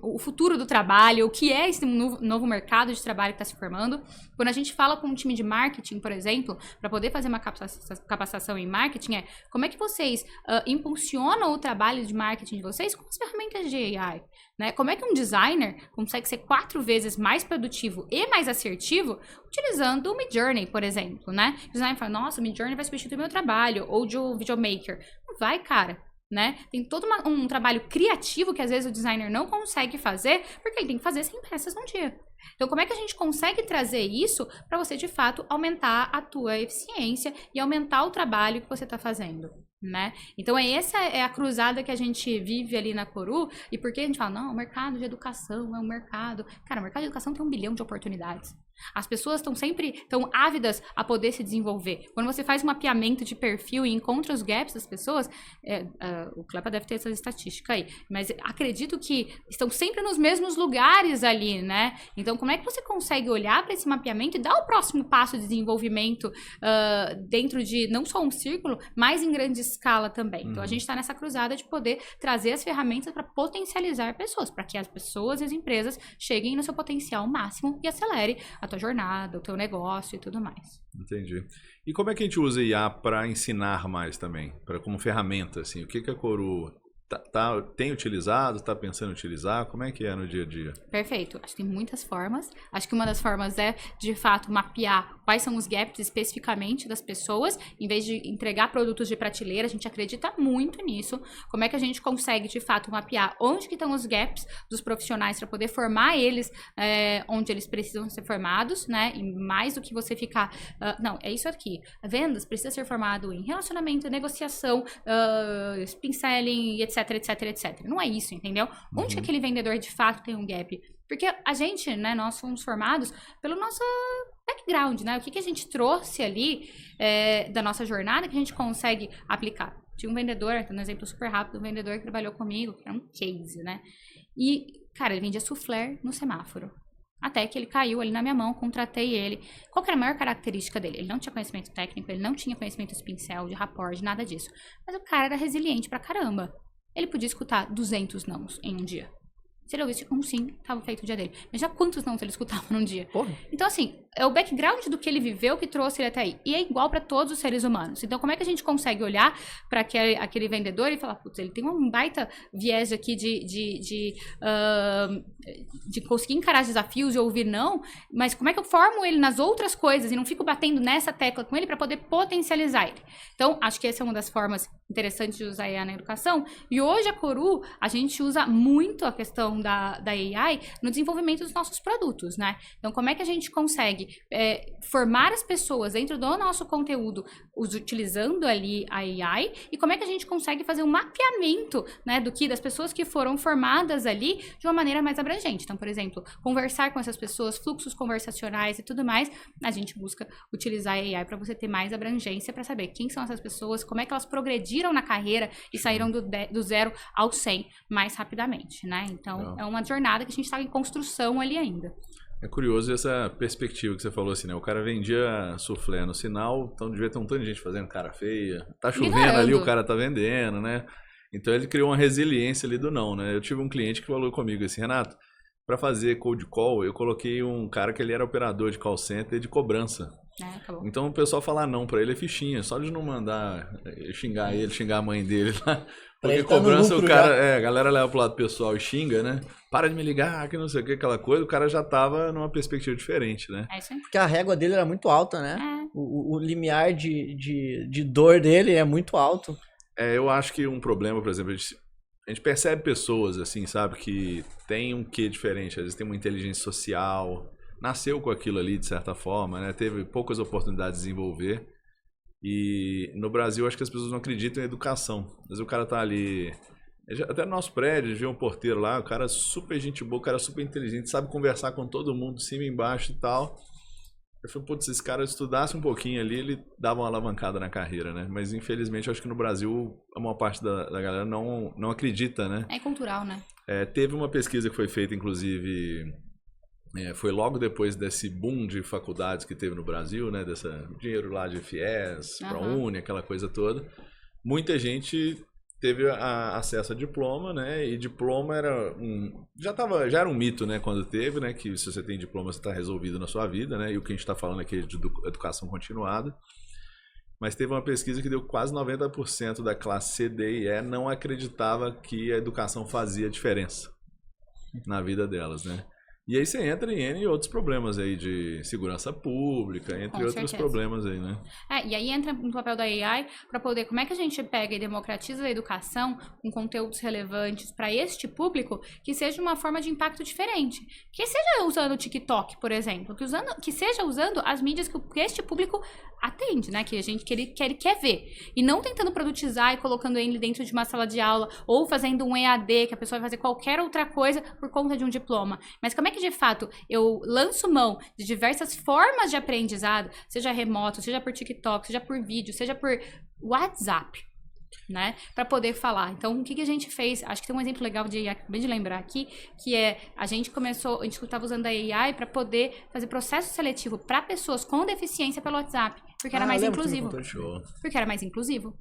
o futuro do trabalho, o que é esse novo mercado de trabalho que está se formando. Quando a gente fala com um time de marketing, por exemplo, para poder fazer uma capacitação em marketing, como é que vocês impulsionam o trabalho de marketing de vocês com as ferramentas de AI? Né? Como é que um designer consegue ser 4 vezes mais produtivo e mais assertivo utilizando o Midjourney, por exemplo, né? O designer fala, nossa, o Midjourney vai substituir meu trabalho, ou de um videomaker. Não vai, cara. Né? Tem todo um trabalho criativo que às vezes o designer não consegue fazer, porque ele tem que fazer 100 peças num dia. Então, como é que a gente consegue trazer isso para você, de fato, aumentar a tua eficiência e aumentar o trabalho que você está fazendo? Né? Então, essa é a cruzada que a gente vive ali na Coru. E por que a gente fala, não, o mercado de educação é um mercado... Cara, o mercado de educação tem 1 bilhão de oportunidades. As pessoas estão sempre ávidas a poder se desenvolver. Quando você faz um mapeamento de perfil e encontra os gaps das pessoas, o Clepa deve ter essa estatística aí, mas acredito que estão sempre nos mesmos lugares ali, né? Então, como é que você consegue olhar para esse mapeamento e dar o próximo passo de desenvolvimento dentro de não só um círculo, mas em grande escala também? Então, a gente está nessa cruzada de poder trazer as ferramentas para potencializar pessoas, para que as pessoas e as empresas cheguem no seu potencial máximo e acelere a tua jornada, o teu negócio e tudo mais. Entendi. E como é que a gente usa IA para ensinar mais também? Como ferramenta, assim? O que a Coru tem utilizado, está pensando em utilizar? Como é que é no dia a dia? Perfeito. Acho que tem muitas formas. Acho que uma das formas é, de fato, mapear quais são os gaps especificamente das pessoas, em vez de entregar produtos de prateleira. A gente acredita muito nisso. Como é que a gente consegue, de fato, mapear onde que estão os gaps dos profissionais para poder formar eles onde eles precisam ser formados, né? E mais do que você ficar... não, é isso aqui. Vendas precisa ser formado em relacionamento, negociação, pinceling, etc, etc, etc. Não é isso, entendeu? Onde que aquele vendedor, de fato, tem um gap? Porque a gente, né, nós somos formados pelo nosso background, né? O que a gente trouxe ali da nossa jornada que a gente consegue aplicar. Tinha um vendedor, um exemplo super rápido, um vendedor que trabalhou comigo, que era um case, né? E, cara, ele vendia soufflé no semáforo. Até que ele caiu ali na minha mão, contratei ele. Qual que era a maior característica dele? Ele não tinha conhecimento técnico, ele não tinha conhecimento de pincel, de rapport, de nada disso. Mas o cara era resiliente pra caramba. Ele podia escutar 200 nãos em um dia. Se ele ouvisse um sim, estava feito o dia dele. Mas já quantos nãos ele escutava num dia? Porra. Então, assim, é o background do que ele viveu que trouxe ele até aí. E é igual para todos os seres humanos. Então, como é que a gente consegue olhar para aquele vendedor e falar, putz, ele tem um baita viés aqui de conseguir encarar desafios e ouvir não, mas como é que eu formo ele nas outras coisas e não fico batendo nessa tecla com ele para poder potencializar ele? Então, acho que essa é uma das formas interessantes de usar IA na educação. E hoje, a Coru, a gente usa muito a questão da AI no desenvolvimento dos nossos produtos, né? Então, como é que a gente consegue formar as pessoas dentro do nosso conteúdo utilizando ali a AI e como é que a gente consegue fazer um mapeamento, né, das pessoas que foram formadas ali de uma maneira mais abrangente. Então, por exemplo, conversar com essas pessoas, fluxos conversacionais e tudo mais, a gente busca utilizar a AI para você ter mais abrangência, para saber quem são essas pessoas, como é que elas progrediram na carreira e saíram do 0 ao 100 mais rapidamente, né? Então, é uma jornada que a gente está em construção ali ainda. É curioso essa perspectiva que você falou assim, né? O cara vendia soufflé no sinal, então devia ter um tanto de gente fazendo cara feia. Tá chovendo ali, o cara tá vendendo, né? Então ele criou uma resiliência ali do não, né? Eu tive um cliente que falou comigo assim, Renato, para fazer cold call, eu coloquei um cara que ele era operador de call center de cobrança. Então o pessoal falar não pra ele é fichinha, só de não mandar xingar ele, xingar a mãe dele lá. Porque cobrança, o cara, a galera leva pro lado pessoal e xinga, né? Para de me ligar, que não sei o que, aquela coisa, o cara já tava numa perspectiva diferente, né? É isso aí. Porque a régua dele era muito alta, né? O limiar de dor dele é muito alto. Eu acho que um problema, por exemplo, a gente percebe pessoas, assim, sabe, que tem um quê diferente, às vezes tem uma inteligência social, nasceu com aquilo ali, de certa forma, né? Teve poucas oportunidades de desenvolver. E no Brasil, acho que as pessoas não acreditam em educação. Às vezes o cara tá ali... Até no nosso prédio, viu um porteiro lá, o cara super gente boa, o cara super inteligente, sabe conversar com todo mundo, cima e embaixo e tal. Eu falei, putz, se esse cara estudasse um pouquinho ali, ele dava uma alavancada na carreira, né? Mas infelizmente, acho que no Brasil, a maior parte da galera não acredita, né? É cultural, né? Teve uma pesquisa que foi feita, inclusive... foi logo depois desse boom de faculdades que teve no Brasil, né? Desse dinheiro lá de FIES, ProUni, aquela coisa toda. Muita gente teve acesso a diploma, né? E diploma já era um mito, né? Quando teve, né? Que se você tem diploma, você está resolvido na sua vida, né? E o que a gente está falando aqui é de educação continuada. Mas teve uma pesquisa que deu quase 90% da classe C, D e E não acreditava que a educação fazia diferença na vida delas, né? E aí você entra em N outros problemas aí de segurança pública, entre outros problemas aí, né? E aí entra no papel da AI para poder, como é que a gente pega e democratiza a educação com conteúdos relevantes para este público que seja uma forma de impacto diferente. Que seja usando o TikTok, por exemplo, que seja usando as mídias que este público atende, né? Que ele quer ver. E não tentando produtizar e colocando ele dentro de uma sala de aula ou fazendo um EAD, que a pessoa vai fazer qualquer outra coisa por conta de um diploma. Mas como é que de fato eu lanço mão de diversas formas de aprendizado, seja remoto, seja por TikTok, seja por vídeo, seja por WhatsApp, né, para poder falar. Então, o que a gente fez? Acho que tem um exemplo legal acabei de lembrar aqui, que é a gente estava usando a AI para poder fazer processo seletivo para pessoas com deficiência pelo WhatsApp, porque era mais inclusivo. Porque era mais inclusivo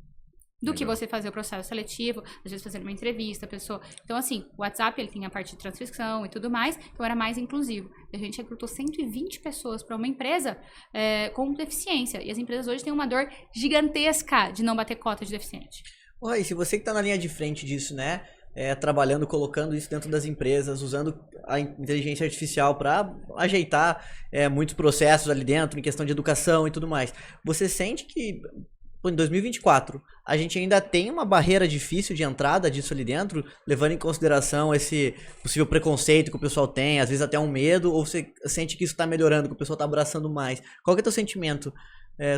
do que você fazer o processo seletivo, às vezes fazer uma entrevista, a pessoa... Então, assim, o WhatsApp, ele tem a parte de transcrição e tudo mais, então era mais inclusivo. A gente recrutou 120 pessoas para uma empresa com deficiência, e as empresas hoje têm uma dor gigantesca de não bater cota de deficiente. E se você que tá na linha de frente disso, né, trabalhando, colocando isso dentro das empresas, usando a inteligência artificial para ajeitar muitos processos ali dentro, em questão de educação e tudo mais, você sente que... Em 2024, a gente ainda tem uma barreira difícil de entrada disso ali dentro, levando em consideração esse possível preconceito que o pessoal tem, às vezes até um medo, ou você sente que isso está melhorando, que o pessoal está abraçando mais? Qual que é o teu sentimento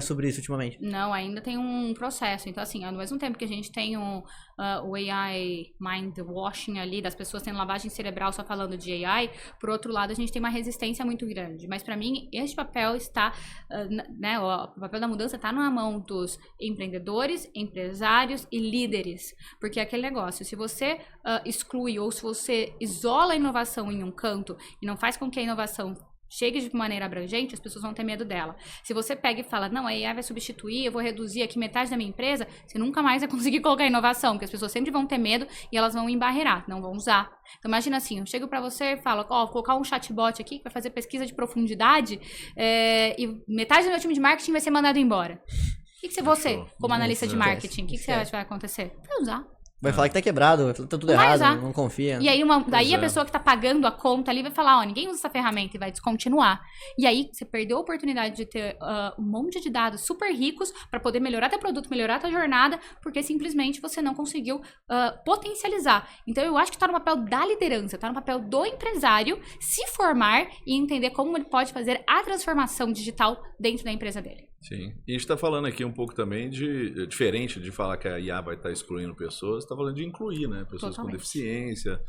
sobre isso ultimamente? Não, ainda tem um processo. Então, assim, ao mesmo tempo que a gente tem o AI mind washing ali, das pessoas tendo lavagem cerebral só falando de AI, por outro lado, a gente tem uma resistência muito grande. Mas, para mim, este papel está, né, o papel da mudança está na mão dos empreendedores, empresários e líderes. Porque é aquele negócio, se você exclui ou se você isola a inovação em um canto e não faz com que a inovação chegue de maneira abrangente, as pessoas vão ter medo dela. Se você pega e fala, não, a AI vai substituir, eu vou reduzir aqui metade da minha empresa, você nunca mais vai conseguir colocar inovação, porque as pessoas sempre vão ter medo e elas vão embarrear, não vão usar. Então imagina assim, eu chego pra você e falo, vou colocar um chatbot aqui que vai fazer pesquisa de profundidade e metade do meu time de marketing vai ser mandado embora. O que você, como analista de marketing, o que você acha que vai acontecer? Vai usar. Vai falar que tá quebrado, tá tudo errado, não confia. E aí, daí a pessoa que tá pagando a conta ali vai falar, ninguém usa essa ferramenta e vai descontinuar. E aí, você perdeu a oportunidade de ter um monte de dados super ricos para poder melhorar teu produto, melhorar tua jornada, porque simplesmente você não conseguiu potencializar. Então, eu acho que tá no papel da liderança, tá no papel do empresário se formar e entender como ele pode fazer a transformação digital dentro da empresa dele. Sim. E a gente está falando aqui um pouco também diferente de falar que a IA vai estar excluindo pessoas, está falando de incluir, né? Pessoas com deficiência.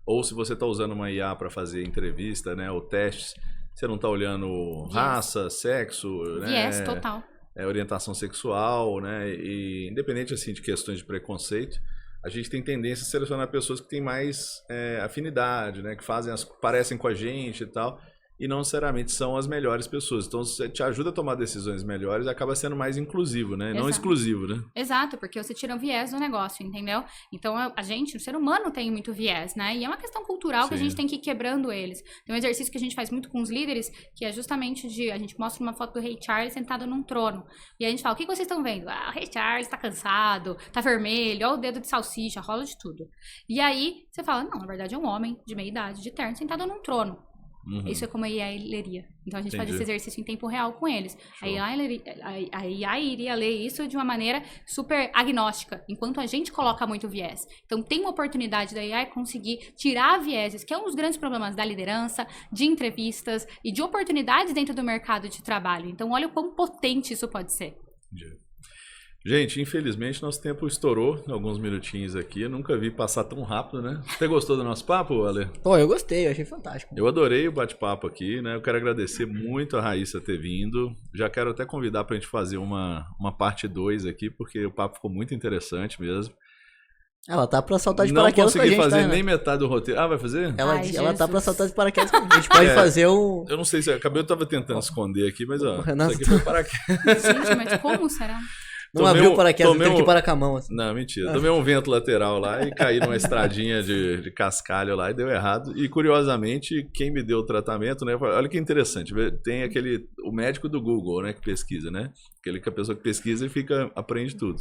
Ou se você está usando uma IA para fazer entrevista, né? Ou testes, você não está olhando raça, sexo, né? Total. Orientação sexual, né? E independente assim de questões de preconceito, a gente tem tendência a selecionar pessoas que têm mais afinidade, né? Que parecem com a gente e tal. E não necessariamente são as melhores pessoas. Então, você te ajuda a tomar decisões melhores e acaba sendo mais inclusivo, né? Exato. Não exclusivo, né? Exato, porque você tira o viés do negócio, entendeu? Então, a gente, o ser humano tem muito viés, né? E é uma questão cultural que a gente tem que ir quebrando eles. Tem um exercício que a gente faz muito com os líderes, que é justamente a gente mostra uma foto do Rei Charles sentado num trono. E a gente fala, o que vocês estão vendo? O Rei Charles tá cansado, tá vermelho, olha o dedo de salsicha, rola de tudo. E aí, você fala, não, na verdade é um homem de meia idade, de terno, sentado num trono. Isso é como a AI leria. Então a gente faz esse exercício em tempo real com eles. A AI iria ler isso de uma maneira super agnóstica, enquanto a gente coloca muito viés. Então tem uma oportunidade da AI conseguir tirar vieses, que é um dos grandes problemas da liderança, de entrevistas e de oportunidades dentro do mercado de trabalho. Então olha o quão potente isso pode ser. Gente, infelizmente nosso tempo estourou em alguns minutinhos aqui. Eu nunca vi passar tão rápido, né? Você gostou do nosso papo, Ale? Pô, eu gostei, eu achei fantástico. Eu adorei o bate-papo aqui, né? Eu quero agradecer muito a Raíssa ter vindo. Já quero até convidar pra gente fazer uma parte 2 aqui, porque o papo ficou muito interessante mesmo. Ela tá pra saltar de paraquedas com a gente, não consegui fazer nem metade do roteiro. Ah, vai fazer? Ela tá pra saltar de paraquedas com a gente. A gente pode fazer o... Eu não sei se... Eu tava tentando esconder aqui, mas ó... Renato... Isso aqui foi paraquedas. Gente, mas como será? Não abriu o paraquedas, teve que parar com a mão. Assim. Não, mentira. Tomei um vento lateral lá e caí numa estradinha de cascalho lá e deu errado. E curiosamente, quem me deu o tratamento, né? Olha que interessante. Tem o médico do Google, né? Que pesquisa, né? Que a pessoa que pesquisa e aprende tudo.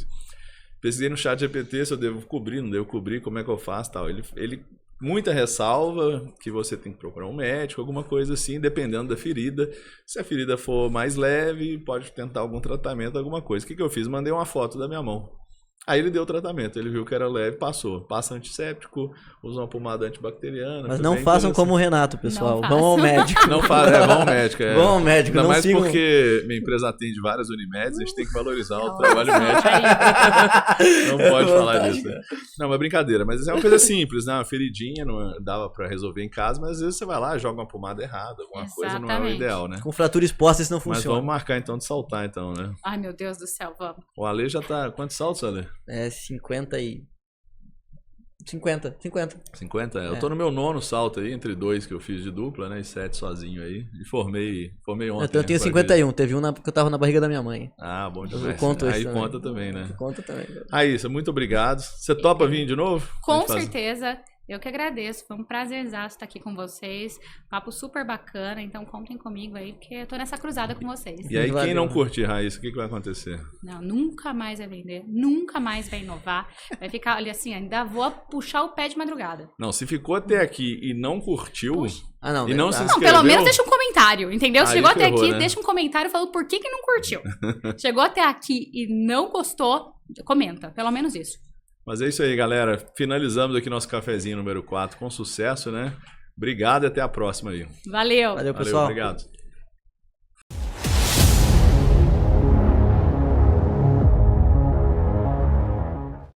Pesquisei no chat GPT se eu devo cobrir, não devo cobrir, como é que eu faço, tal. Ele muita ressalva que você tem que procurar um médico, alguma coisa assim, dependendo da ferida. Se a ferida for mais leve, pode tentar algum tratamento, alguma coisa. O que eu fiz? Mandei uma foto da minha mão. Aí ele deu o tratamento, ele viu que era leve, passou. Passa antisséptico, usa uma pomada antibacteriana. Mas não façam como o Renato, pessoal. Vão ao médico. Não fazem, vão ao médico. Vão ao médico, ainda não mais sigam... porque minha empresa atende várias Unimedes, a gente tem que valorizar o trabalho médico. Não pode falar disso. Né? Não, mas brincadeira. Mas é uma coisa simples, né? Uma feridinha, não dava pra resolver em casa, mas às vezes você vai lá, joga uma pomada errada, alguma coisa, não é o ideal, né? Com fratura exposta isso não funciona. Mas vamos marcar então de saltar, então, né? Ai, meu Deus do céu, vamos. O Ale já tá... Quantos saltos, Ale? 50. 50? Eu tô no meu 9º salto aí, entre 2 que eu fiz de dupla, né? E 7 sozinho aí. E formei ontem. Eu tenho 51, teve um que eu tava na barriga da minha mãe. Ah, bom demais. Eu conto aí isso conta também, né? Conta também. Raíssa, muito obrigado. Você topa vir de novo? Com certeza. Eu que agradeço, foi um prazerzaço estar aqui com vocês, papo super bacana, então contem comigo aí, porque eu tô nessa cruzada com vocês. E aí, quem não curtir, Raíssa, o que vai acontecer? Não, nunca mais vai vender, nunca mais vai inovar, vai ficar ali assim, ainda vou puxar o pé de madrugada. Não, se ficou até aqui e não curtiu... não, e não se inscreveu... Não, pelo menos deixa um comentário, entendeu? Aí chegou até aqui, né? deixa um comentário falando por que não curtiu. Chegou até aqui e não gostou, comenta, pelo menos isso. Mas é isso aí, galera. Finalizamos aqui nosso cafezinho número 4 com sucesso, né? Obrigado e até a próxima aí. Valeu. Valeu, pessoal. Obrigado.